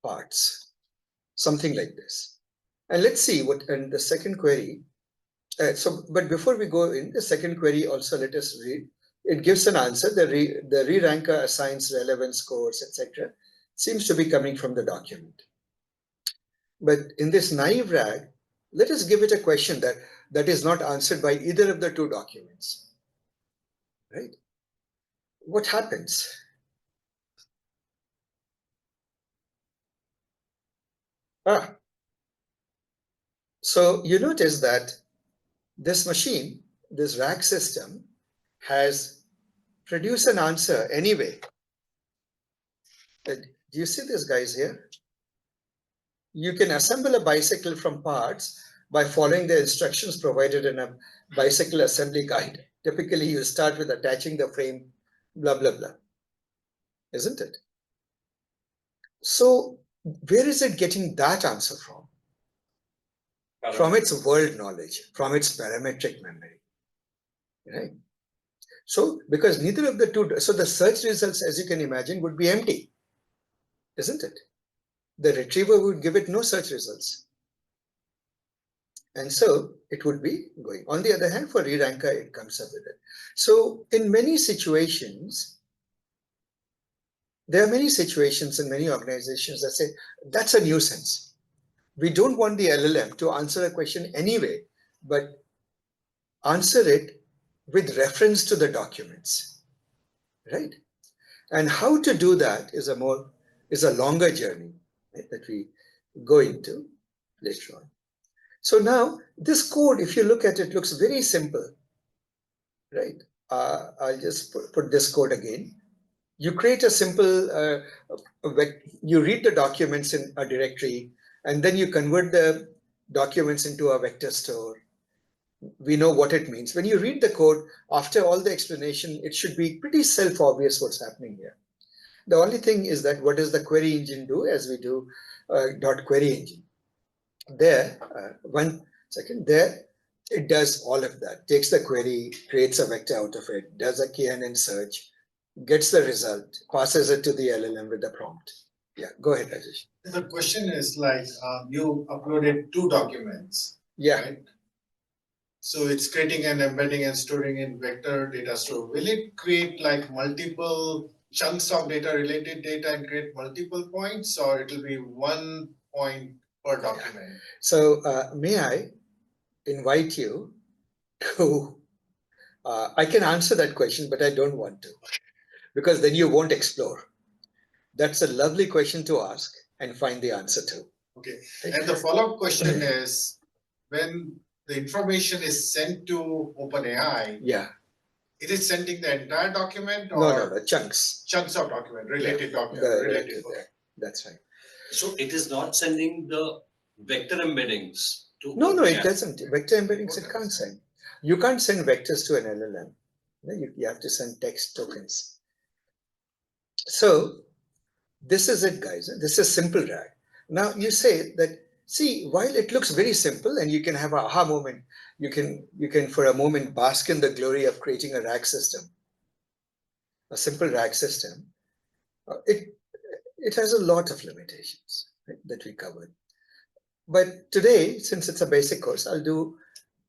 parts, something like this. And let's see what, and the second query, but before we go in, the second query also let us read. It gives an answer, the re-ranker assigns relevance scores, etc. Seems to be coming from the document. But in this naive RAG, let us give it a question that is not answered by either of the two documents, right? What happens? So you notice that this machine, this RAG system, has produced an answer anyway. Do you see this, guys, here? You can assemble a bicycle from parts by following the instructions provided in a bicycle assembly guide. Typically, you start with attaching the frame, blah, blah, blah. Isn't it? So where is it getting that answer from? From its world knowledge, from its parametric memory, right? So because neither of the two, so the search results, as you can imagine, would be empty, isn't it? The retriever would give it no search results. And so it would be going. On the other hand, for re-ranker, it comes up with it. So in many situations, there are many situations in many organizations that say, that's a nuisance. we don't want the LLM to answer a question anyway, but answer it with reference to the documents, right? And how to do that is a longer journey, right, that we go into later on. So now this code, if you look at it, looks very simple, right? I'll just put this code again. You create a simple, you read the documents in a directory, and then you convert the documents into a vector store. We know what it means. When you read the code, after all the explanation, it should be pretty self-obvious what's happening here. The only thing is that what does the query engine do, as we do dot query engine. There, one second, there, it does all of that. Takes the query, creates a vector out of it, does a KNN search, gets the result, passes it to the LLM with the prompt. Yeah, go ahead, Rajesh. The question is like, you uploaded 2 documents. Yeah. Right? So it's creating an embedding and storing in vector data store. Will it create like multiple chunks of data, related data, and create multiple points, or it will be 1 point per document? So may I invite you to, I can answer that question, but I don't want to, because then you won't explore. That's a lovely question to ask and find the answer to. Okay. And the follow-up question is, when the information is sent to OpenAI, Yeah. it is sending the entire document, or No, chunks. chunks of document, related document, related. Okay. That's right. So it is not sending the vector embeddings to No, OpenAI. it doesn't. Vector embeddings it can't send. You can't send vectors to an LLM. You have to send text tokens. So this is it, guys. This is simple RAG. Now you say that, see, while it looks very simple and you can have an aha moment, you can for a moment bask in the glory of creating a RAG system, a simple RAG system. It has a lot of limitations, right, that we covered. But today, since it's a basic course, I'll do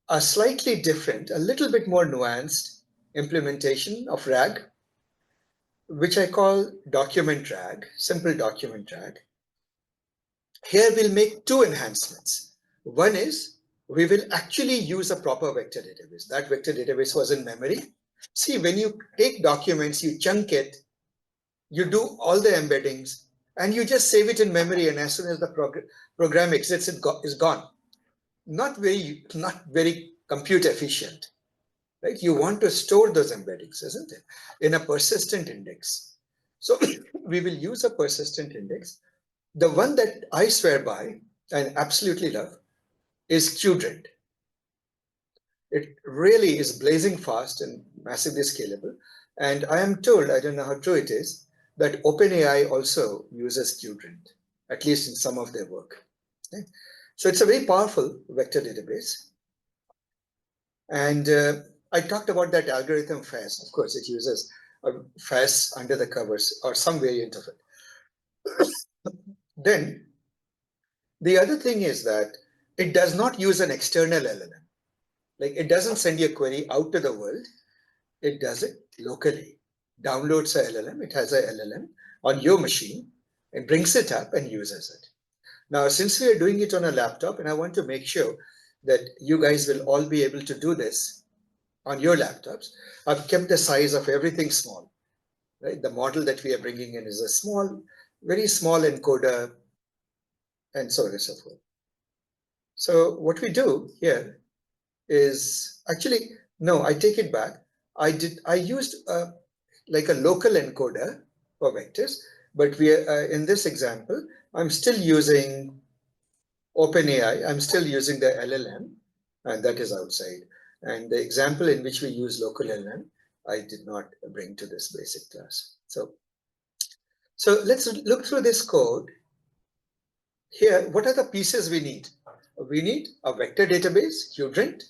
a slightly different, a little bit more nuanced implementation of RAG, which I call document RAG, simple document RAG. Here we'll make 2 enhancements. One is we will actually use a proper vector database. That vector database was in memory. See, when you take documents, you chunk it, you do all the embeddings, and you just save it in memory, and as soon as the program exits, it is gone. Not very compute efficient, right? You want to store those embeddings, isn't it, in a persistent index. So we will use a persistent index. The one that I swear by and absolutely love is QDRID. It really is blazing fast and massively scalable. And I am told, I don't know how true it is, that OpenAI also uses QDRID, at least in some of their work. Okay? So it's a very powerful vector database. And I talked about that algorithm FAS. Of course, it uses a FAS under the covers or some variant of it. Then the other thing is that it does not use an external LLM. Like, it doesn't send your query out to the world. It does it locally. Downloads a LLM. It has a LLM on your machine and brings it up and uses it. Now, since we are doing it on a laptop, and I want to make sure that you guys will all be able to do this on your laptops, I've kept the size of everything small, right? The model that we are bringing in is a small, very small encoder, and so on and so forth. So what we do here is actually, no, I take it back. I used like a local encoder for vectors, but we are in this example, I'm still using OpenAI. I'm still using the LLM, and that is outside. And the example in which we use local LLM, I did not bring to this basic class. So let's look through this code. Here, what are the pieces we need? We need a vector database, QDRID.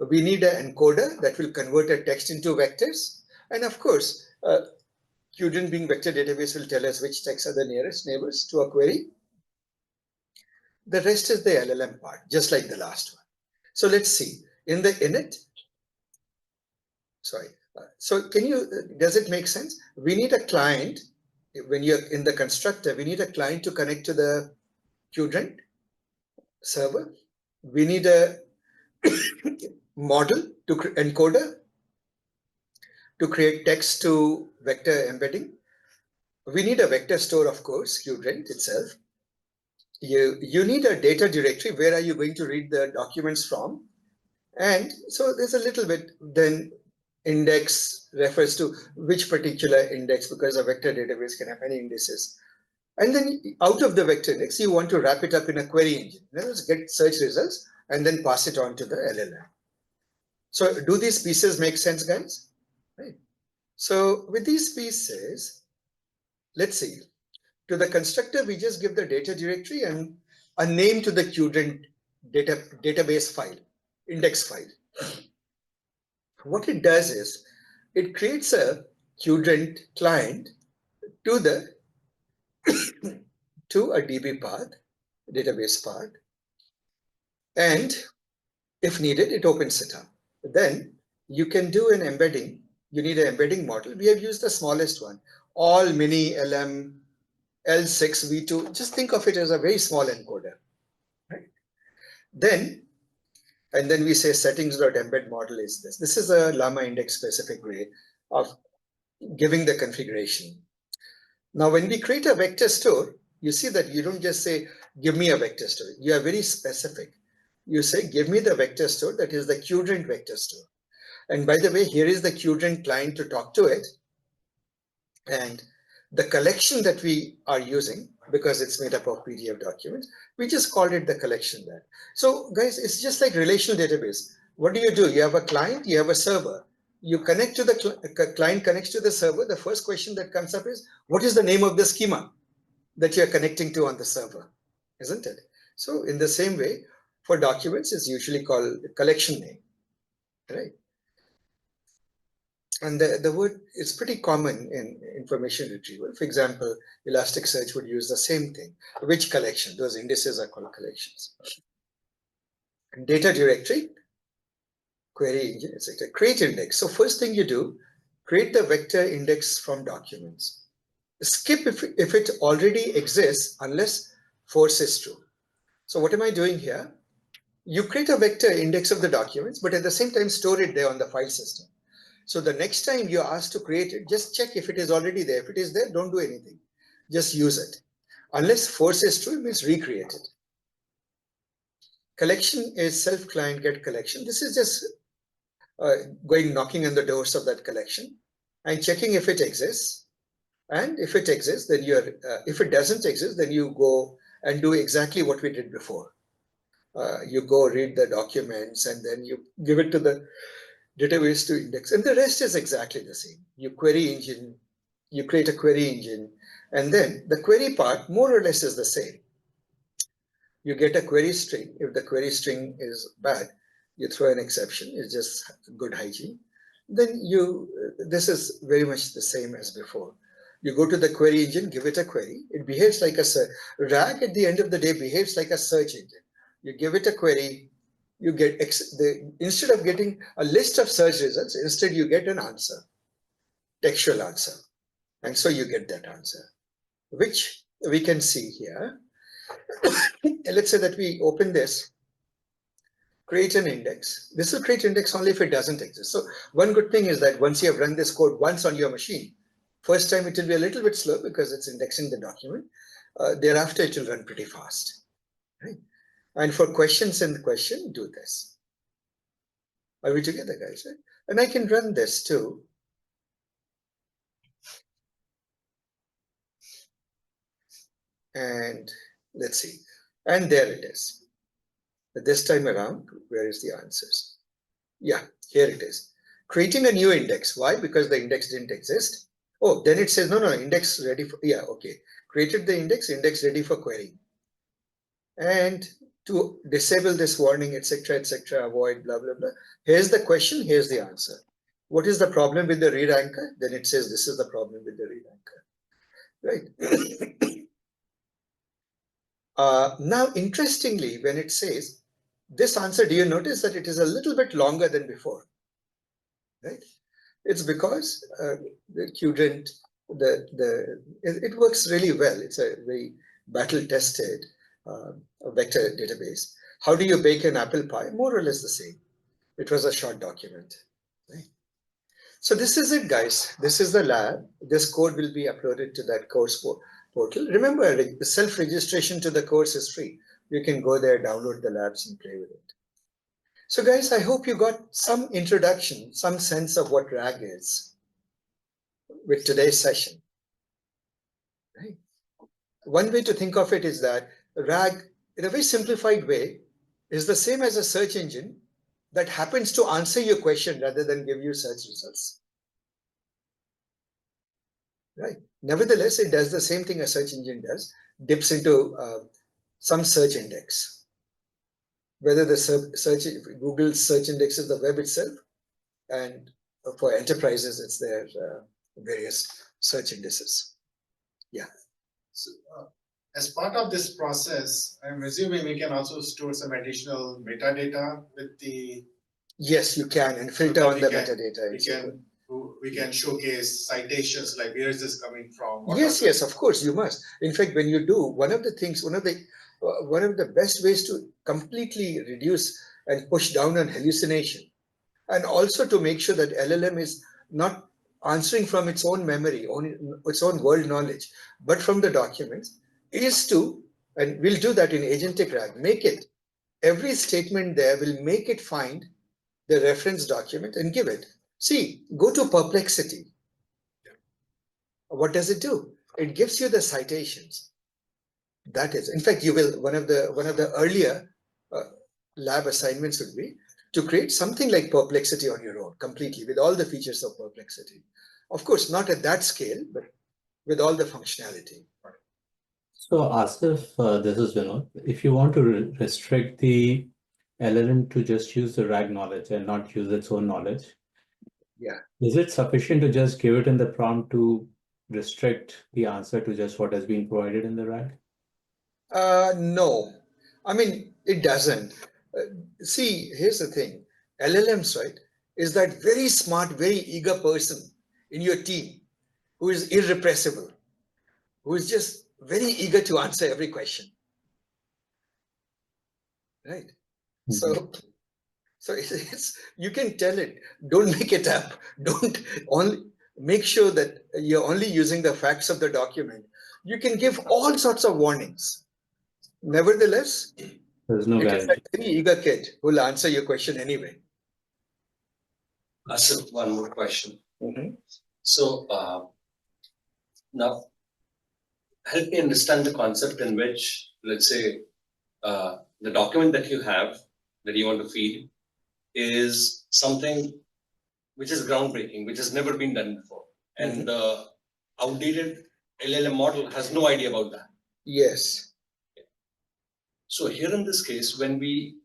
We need an encoder that will convert a text into vectors. And of course, QDRID being vector database will tell us which texts are the nearest neighbors to a query. The rest is the LLM part, just like the last one. So let's see. In the init, sorry. So does it make sense? We need a client. When you're in the constructor, we need a client to connect to the QDRID. server. We need a model to encoder to create text to vector embedding. We need a vector store, of course, QRent itself. You need a data directory. Where are you going to read the documents from? And so there's a little bit, then index refers to which particular index, because a vector database can have many indices. And then out of the vector index, you want to wrap it up in a query engine. In other words, get search results and then pass it on to the LLM. So do these pieces make sense, guys? Right. So with these pieces, let's see. To the constructor, we just give the data directory and a name to the QRent database file, index file. What it does is it creates a QRent client to the to a DB path, database path, and if needed, it opens it up. Then you can do an embedding. You need an embedding model. We have used the smallest one, all mini LM L6 V2. Just think of it as a very small encoder. Right? Then we say settings.embed model is this. This is a LlamaIndex specific way of giving the configuration. Now, when we create a vector store, you see that you don't just say, give me a vector store. You are very specific. You say, give me the vector store, that is the QRent vector store. And by the way, here is the QRent client to talk to it. And the collection that we are using, because it's made up of PDF documents, we just called it the collection there. So guys, it's just like relational database. What do? You have a client, you have a server. You connect to the client connects to the server. The first question that comes up is, what is the name of the schema that you're connecting to on the server, isn't it? So in the same way, for documents, it's usually called collection name, right? And the word is pretty common in information retrieval. For example, Elasticsearch would use the same thing. Which collection? Those indices are called collections. And data directory, query engine, etc. Create index. So first thing you do, create the vector index from documents. Skip if it already exists unless force is true. So what am I doing here? You create a vector index of the documents, but at the same time store it there on the file system. So the next time you're asked to create it, just check if it is already there. If it is there, don't do anything. Just use it. Unless force is true, it means recreate it. Collection is self-client get collection. This is just going knocking on the doors of that collection and checking if it exists. And if it exists, then if it doesn't exist, then you go and do exactly what we did before. You go read the documents and then you give it to the database to index, and the rest is exactly the same. You query engine, you create a query engine, and then the query part more or less is the same. You get a query string. If the query string is bad, you throw an exception. It's just good hygiene. Then this is very much the same as before. You go to the query engine, give it a query. It behaves like a RAG at the end of the day behaves like a search engine. You give it a query, you get instead of getting a list of search results, instead you get an answer, textual answer. And so you get that answer, which we can see here. Let's say that we open this, create an index. This will create index only if it doesn't exist. So one good thing is that once you have run this code once on your machine, first time it will be a little bit slow because it's indexing the document. Thereafter, it will run pretty fast. Right? And for questions in the question, do this. Are we together, guys? Right? And I can run this too. And let's see. And there it is. But this time around, where is the answers? Yeah, here it is. Creating a new index. Why? Because the index didn't exist. Oh, then it says, no, index ready for, yeah, okay. Created the index ready for query. And to disable this warning, etc., avoid, blah, blah, blah. Here's the question, here's the answer. What is the problem with the read anchor? Then it says this is the problem with the read anchor, right? Now, interestingly, when it says this answer, do you notice that it is a little bit longer than before, right? It's because the QRent, it works really well. It's a very battle-tested vector database. How do you bake an apple pie? More or less the same. It was a short document. Right? So this is it, guys. This is the lab. This code will be uploaded to that course portal. Remember, self-registration to the course is free. You can go there, download the labs and play with it. So guys, I hope you got some introduction, some sense of what RAG is with today's session. Right? One way to think of it is that RAG, in a very simplified way, is the same as a search engine that happens to answer your question rather than give you search results. Right. Nevertheless, it does the same thing a search engine does, dips into some search index. Whether the Google's search index is the web itself, and for enterprises, it's their various search indices. Yeah. So, as part of this process, I'm assuming we can also store some additional metadata with the. Yes, you can, and filter on the metadata. We can showcase citations like where is this coming from? Yes, of course you must. In fact, when you do, one of the best ways to completely reduce and push down on hallucination, and also to make sure that LLM is not answering from its own memory, its own world knowledge, but from the documents, is to, and we'll do that in agentic RAG, make it, every statement there will make it find the reference document and give it. See, go to Perplexity. What does it do? It gives you the citations. That is, in fact, you will, one of the earlier lab assignments would be to create something like Perplexity on your own, completely, with all the features of Perplexity. Of course, not at that scale, but with all the functionality. So Asif, this is Vinod. If you want to restrict the LLM to just use the RAG knowledge and not use its own knowledge, yeah, is it sufficient to just give it in the prompt to restrict the answer to just what has been provided in the RAG? No, I mean, it doesn't. See, here's the thing. LLMs, right, is that very smart, very eager person in your team who is irrepressible, who is just very eager to answer every question. Right? Mm-hmm. So it's you can tell it, don't make it up. Don't only make sure that you're only using the facts of the document. You can give all sorts of warnings. Nevertheless, there's no guarantee. It is a very eager kid who will answer your question anyway. Asif, one more question. Mm-hmm. So now help me understand the concept in which, let's say, the document that you have that you want to feed is something which is groundbreaking, which has never been done before. And the outdated LLM model has no idea about that. Yes. So here in this case, when we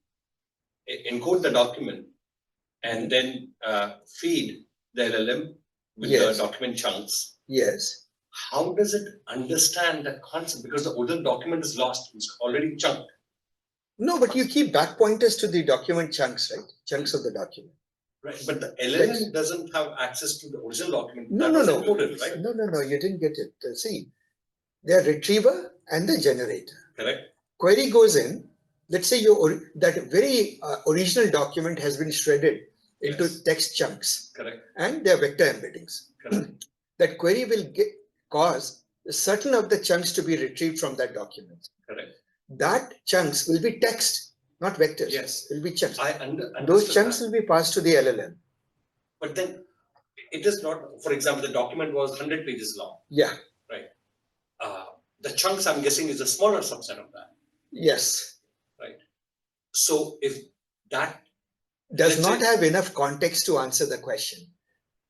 encode the document and then feed the LLM with the document chunks, how does it understand the concept? Because the original document is lost, it's already chunked. No, but you keep back pointers to the document chunks, right? Chunks of the document. Right, but the LLM doesn't have access to the original document. No, encoded, right? No, you didn't get it. See, the retriever and the generator. Correct. Query goes in. Let's say that very original document has been shredded into text chunks. Correct. And they are vector embeddings. Correct. That query will cause certain of the chunks to be retrieved from that document. Correct. That chunks will be text, not vectors. Yes. Will be chunks. Those chunks will be passed to the LLM. But then it is not, for example, the document was 100 pages long. Yeah. Right. The chunks, I'm guessing, is a smaller subset of that. Yes. Right. So if that does not have enough context to answer the question.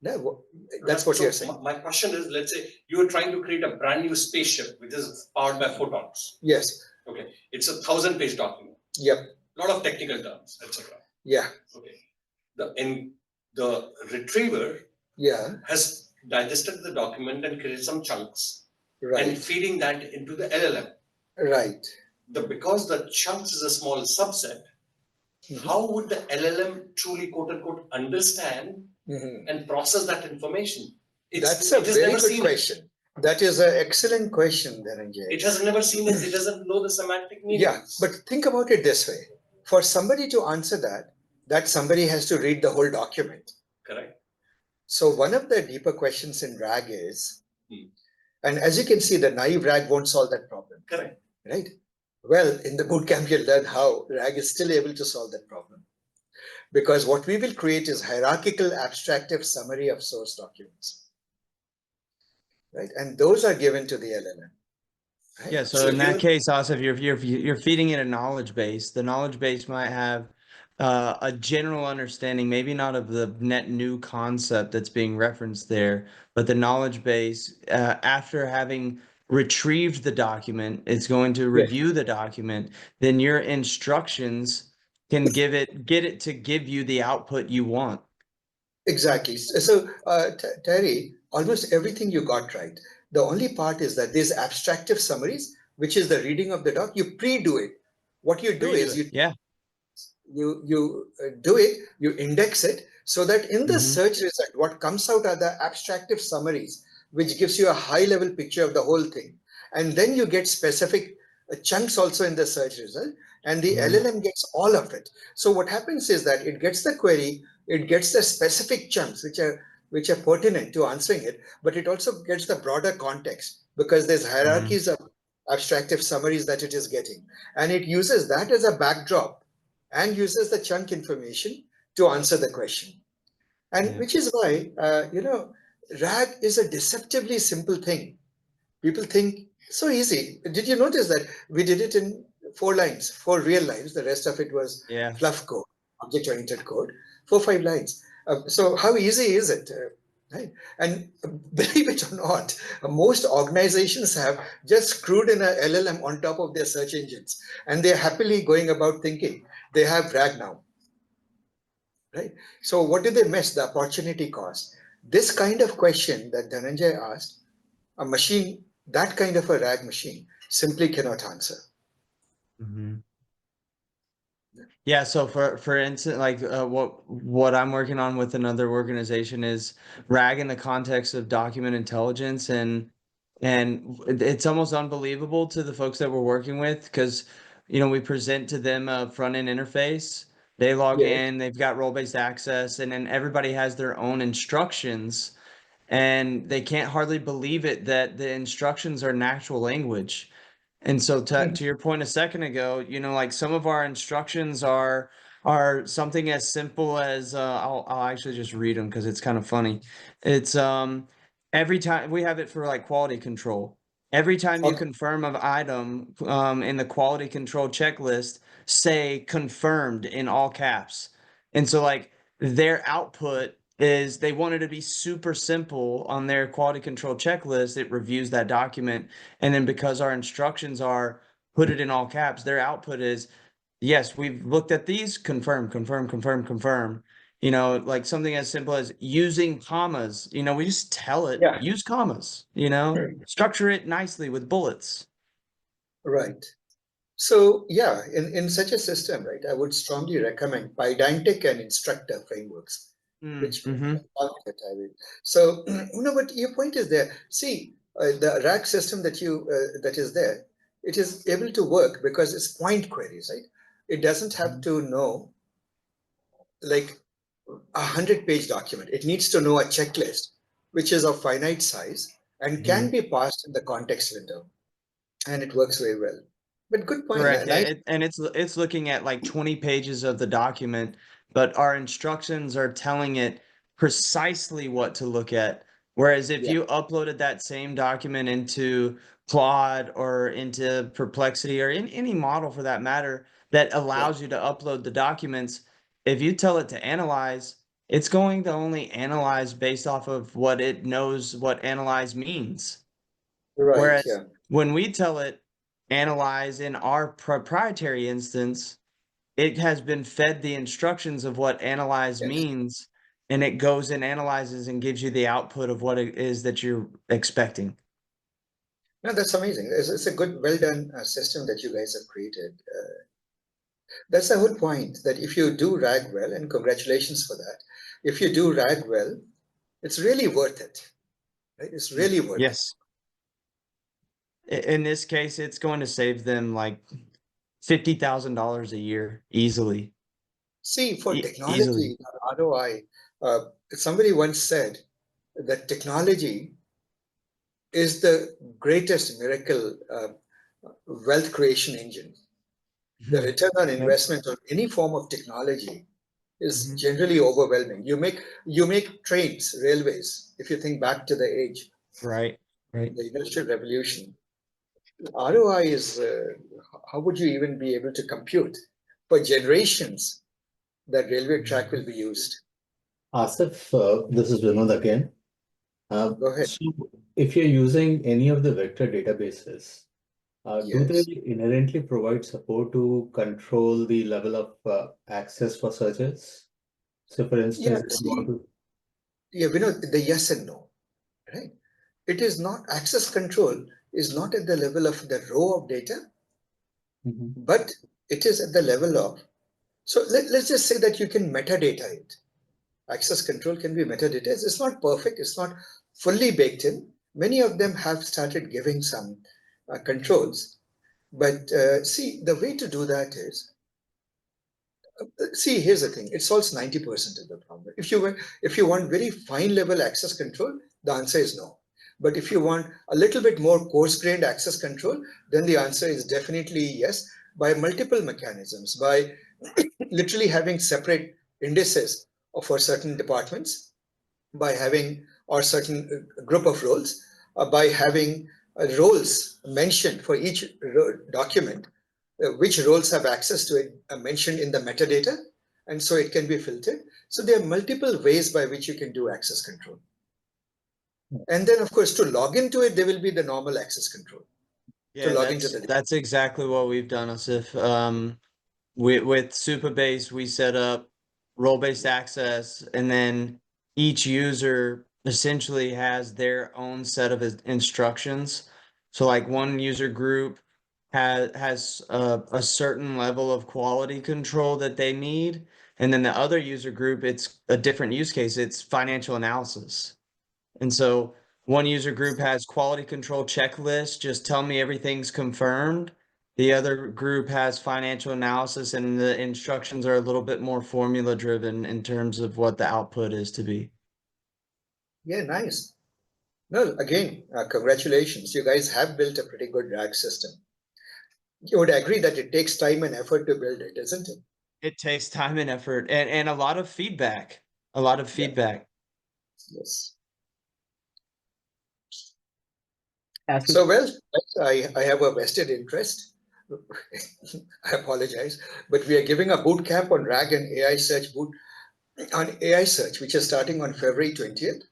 No, that's what you're saying. My question is, let's say you're trying to create a brand new spaceship which is powered by photons. Yes. Okay. It's a 1,000-page document. Yep. A lot of technical terms, etc. Yeah. Okay. The retriever has digested the document and created some chunks and feeding that into the LLM. Right. Because the chunks is a small subset, how would the LLM truly, quote unquote, understand and process that information? That's a very good question. That is an excellent question, Dhananjay. It has never seen it. It doesn't know the semantic meaning. Yeah, but think about it this way. for somebody to answer that somebody has to read the whole document. Correct. So one of the deeper questions in RAG is, and as you can see, the naive RAG won't solve that problem. Correct. Right? Well, in the bootcamp, you'll learn how RAG is still able to solve that problem. Because what we will create is hierarchical abstractive summary of source documents. Right? And those are given to the LLM. Right? Yeah, so in that case, also, if you're feeding it a knowledge base, the knowledge base might have a general understanding, maybe not of the net new concept that's being referenced there, but the knowledge base, after having retrieved the document, it's going to review the document. Then your instructions can get it to give you the output you want. Exactly. So, Terry, almost everything you got right. The only part is that these abstractive summaries, which is the reading of the doc, you pre-do it. What you do is you do it, you index it, so that in the search result, what comes out are the abstractive summaries, which gives you a high-level picture of the whole thing. And then you get specific chunks also in the search result, and the LLM gets all of it. So what happens is that it gets the query, it gets the specific chunks which are pertinent to answering it, but it also gets the broader context because there's hierarchies of abstractive summaries that it is getting, and it uses that as a backdrop and uses the chunk information to answer the question. And which is why RAG is a deceptively simple thing. People think so easy. Did you notice that we did it in 4 lines, 4 real lines? The rest of it was fluff code, object-oriented code, 4-5 lines. So how easy is it? Right? And believe it or not, most organizations have just screwed in a LLM on top of their search engines, and they're happily going about thinking they have RAG now. Right? So what did they miss? The opportunity cost. This kind of question that Dhananjay asked, a machine, that kind of a RAG machine, simply cannot answer. Yeah, so for instance, like what I'm working on with another organization is RAG in the context of document intelligence, and it's almost unbelievable to the folks that we're working with because we present to them a front end interface. They log in, they've got role-based access, and then everybody has their own instructions, and they can't hardly believe it that the instructions are natural language. And so to your point a second ago, like some of our instructions are something as simple as I'll actually just read them because it's kind of funny. It's every time we have it for like quality control. Every time you confirm an item in the quality control checklist, say confirmed in all caps. And so like their output is they wanted to be super simple on their quality control checklist. It reviews that document. And then because our instructions are put it in all caps, their output is, yes, we've looked at these, confirm, confirm, confirm, confirm. Like something as simple as using commas, we just tell it, use commas, structure it nicely with bullets. Right. So yeah, in such a system, right, I would strongly recommend Pydantic and Instructor frameworks, which I will. So but your point is there. See, the RAG system that is there, it is able to work because it's point queries, right? It doesn't have to know like 100-page document. It needs to know a checklist, which is of finite size and can be passed in the context window, and it works very well. But good point. Correct. And it's looking at like 20 pages of the document, but our instructions are telling it precisely what to look at. Whereas if you uploaded that same document into Claude or into Perplexity or in any model for that matter that allows you to upload the documents, if you tell it to analyze, it's going to only analyze based off of what it knows what analyze means. Right. Whereas when we tell it analyze in our proprietary instance, it has been fed the instructions of what analyze means, and it goes and analyzes and gives you the output of what it is that you're expecting. No, that's amazing. It's a good, well done system that you guys have created. That's the whole point, that if you do RAG well, and congratulations for that, if you do RAG well, it's really worth it. Right? It's really worth it. In this case, it's going to save them like $50,000 a year easily. See, for Easily. technology, ROI, somebody once said that technology is the greatest miracle wealth creation engine. The return on investment on any form of technology is generally overwhelming. You make trains, railways, if you think back to the age, Right. the Industrial Revolution. ROI is, how would you even be able to compute? For generations, that railway track will be used. Asif, this is Vinod again. Go ahead. So if you're using any of the vector databases, do they Yes. inherently provide support to control the level of access for searches? So for instance, if you want to... The yes and no, right? It is not, access control is not at the level of the row of data, but it is at the level of, so let's just say that you can metadata it. Access control can be metadata. It's not perfect. It's not fully baked in. Many of them have started giving some controls. But see, the way to do that is, see, here's the thing. It solves 90% of the problem. If you want very fine level access control, the answer is no. But if you want a little bit more coarse-grained access control, then the answer is definitely yes, by multiple mechanisms, by literally having separate indices for certain departments, by having or certain group of roles, by having roles mentioned for each document, which roles have access to it mentioned in the metadata, and so it can be filtered. So there are multiple ways by which you can do access control. And then, of course, to log into it, there will be the normal access control. Yeah, that's exactly what we've done, Asif. With Supabase, we set up role-based access, and then each user essentially has their own set of instructions. So like one user group has a certain level of quality control that they need, and then the other user group, it's a different use case. It's financial analysis. And so one user group has quality control checklist, just tell me everything's confirmed. The other group has financial analysis, and the instructions are a little bit more formula driven in terms of what the output is to be. Yeah, nice. No, again, congratulations. You guys have built a pretty good RAG system. You would agree that it takes time and effort to build it, isn't it? It takes time and effort and a lot of feedback. A lot of feedback. Yes. So, well, I have a vested interest. I apologize, but we are giving a boot camp on RAG and AI search on AI search, which is starting on February 20th.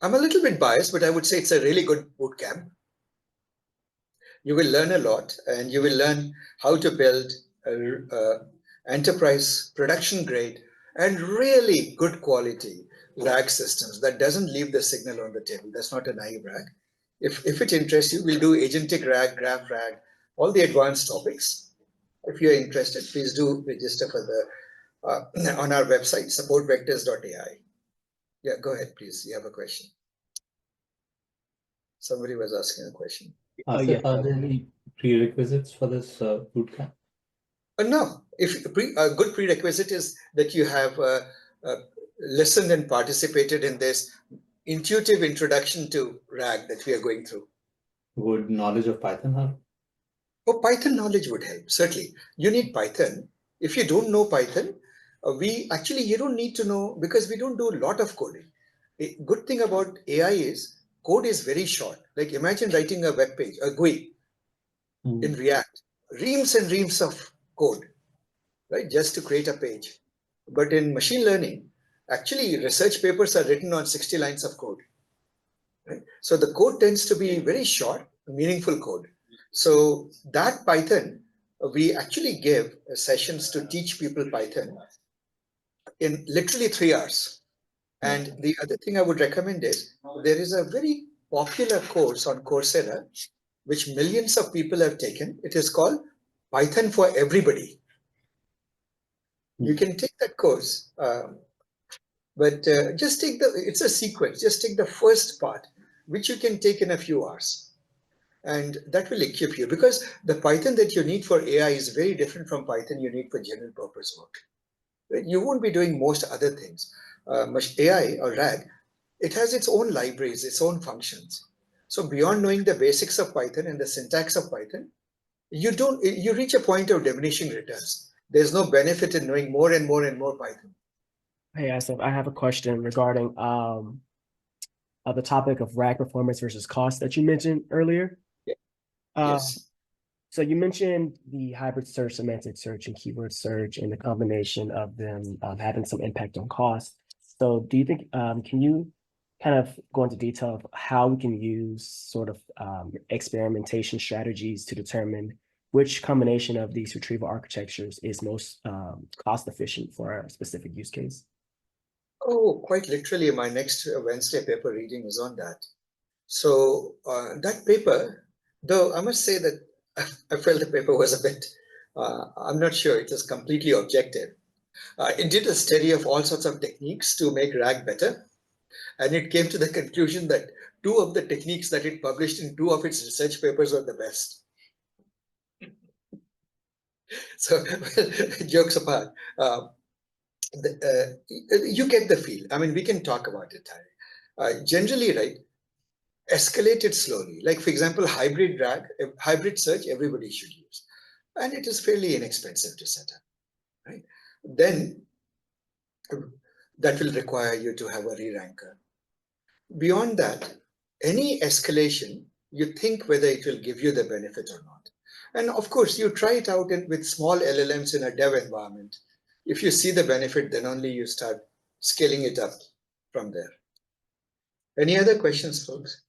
I'm a little bit biased, but I would say it's a really good boot camp. You will learn a lot, and you will learn how to build enterprise production grade and really good quality RAG systems that doesn't leave the signal on the table. That's not a naive RAG. If it interests you, we'll do agentic RAG, graph RAG, all the advanced topics. If you're interested, please do register for the on our website, supportvectors.ai. Yeah, go ahead, please. You have a question. Somebody was asking a question. Are there any prerequisites for this bootcamp? No. If a good prerequisite is that you have listened and participated in this intuitive introduction to RAG that we are going through. Would knowledge of Python help? Oh, Python knowledge would help, certainly. You need Python. If you don't know Python, you don't need to know, because we don't do a lot of coding. A good thing about AI is code is very short. Like imagine writing a web page, a GUI in React, reams and reams of code, right, just to create a page. But in machine learning, actually research papers are written on 60 lines of code. Right? So the code tends to be very short, meaningful code. So that Python, we actually give sessions to teach people Python in literally 3 hours. And the other thing I would recommend is there is a very popular course on Coursera, which millions of people have taken. It is called Python for Everybody. You can take that course, but it's a sequence. Just take the first part, which you can take in a few hours. And that will equip you, because the Python that you need for AI is very different from Python you need for general purpose work. Right? You won't be doing most other things. AI or RAG, it has its own libraries, its own functions. So beyond knowing the basics of Python and the syntax of Python, you reach a point of diminishing returns. There's no benefit in knowing more and more and more Python. Hey, Asif, I have a question regarding the topic of RAG performance versus cost that you mentioned earlier. Yeah. Uh, Yes. So you mentioned the hybrid search, semantic search, and keyword search, and the combination of them having some impact on cost. So do you think, can you kind of go into detail of how we can use sort of experimentation strategies to determine which combination of these retrieval architectures is most cost efficient for a specific use case? Oh, quite literally, my next Wednesday paper reading is on that. So that paper, though I must say that I felt the paper was a bit, I'm not sure it was completely objective. It did a study of all sorts of techniques to make RAG better. And it came to the conclusion that two of the techniques that it published in two of its research papers were the best. So, well, jokes apart, you get the feel. I mean, we can talk about it. Generally, right, escalate it slowly. Like, for example, hybrid RAG, hybrid search, everybody should use. And it is fairly inexpensive to set up, right? Then that will require you to have a re-ranker. Beyond that, any escalation, you think whether it will give you the benefit or not. And of course, you try it out with small LLMs in a dev environment. If you see the benefit, then only you start scaling it up from there. Any other questions, folks?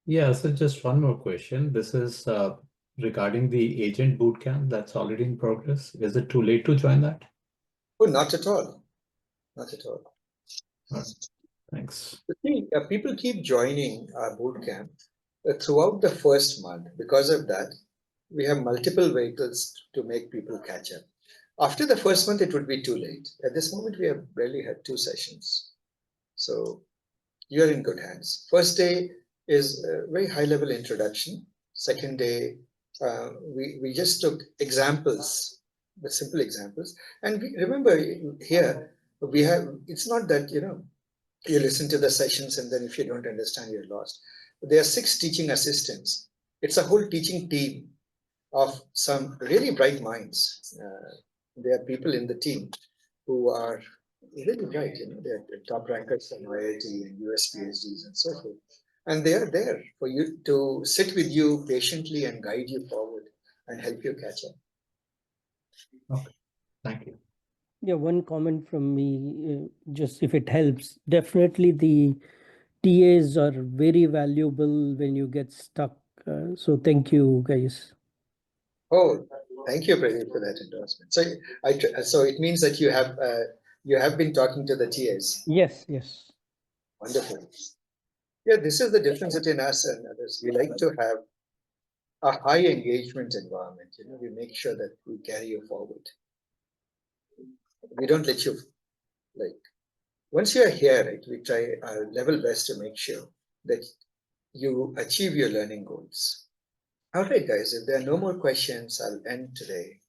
Yeah, so just one more question. This is regarding the agent bootcamp that's already in progress. Is it too late to join that? Oh, not at all. Not at all. All right. Thanks. People keep joining our bootcamp throughout the first month. Because of that, we have multiple vehicles to make people catch up. After the first month, it would be too late. At this moment, we have barely had 2 sessions. So you're in good hands. First day is a very high level introduction. Second day, we just took examples, the simple examples. And remember here, it's not that, you listen to the sessions and then if you don't understand, you're lost. There are 6 teaching assistants. It's a whole teaching team of some really bright minds. There are people in the team who are really bright, they're top rankers from IIT and US PhDs and so forth. And they are there for you to sit with you patiently and guide you forward and help you catch up. Okay, thank you. Yeah, one comment from me, just if it helps. Definitely the TAs are very valuable when you get stuck. So thank you, guys. Oh, thank you, Pradeep, for that endorsement. So it means that you have been talking to the TAs. Yes, yes. Wonderful. Yeah, this is the difference between us and others. We like to have a high engagement environment. We make sure that we carry you forward. We don't let you, once you are here, right, we try our level best to make sure that you achieve your learning goals. All right, guys, if there are no more questions, I'll end today.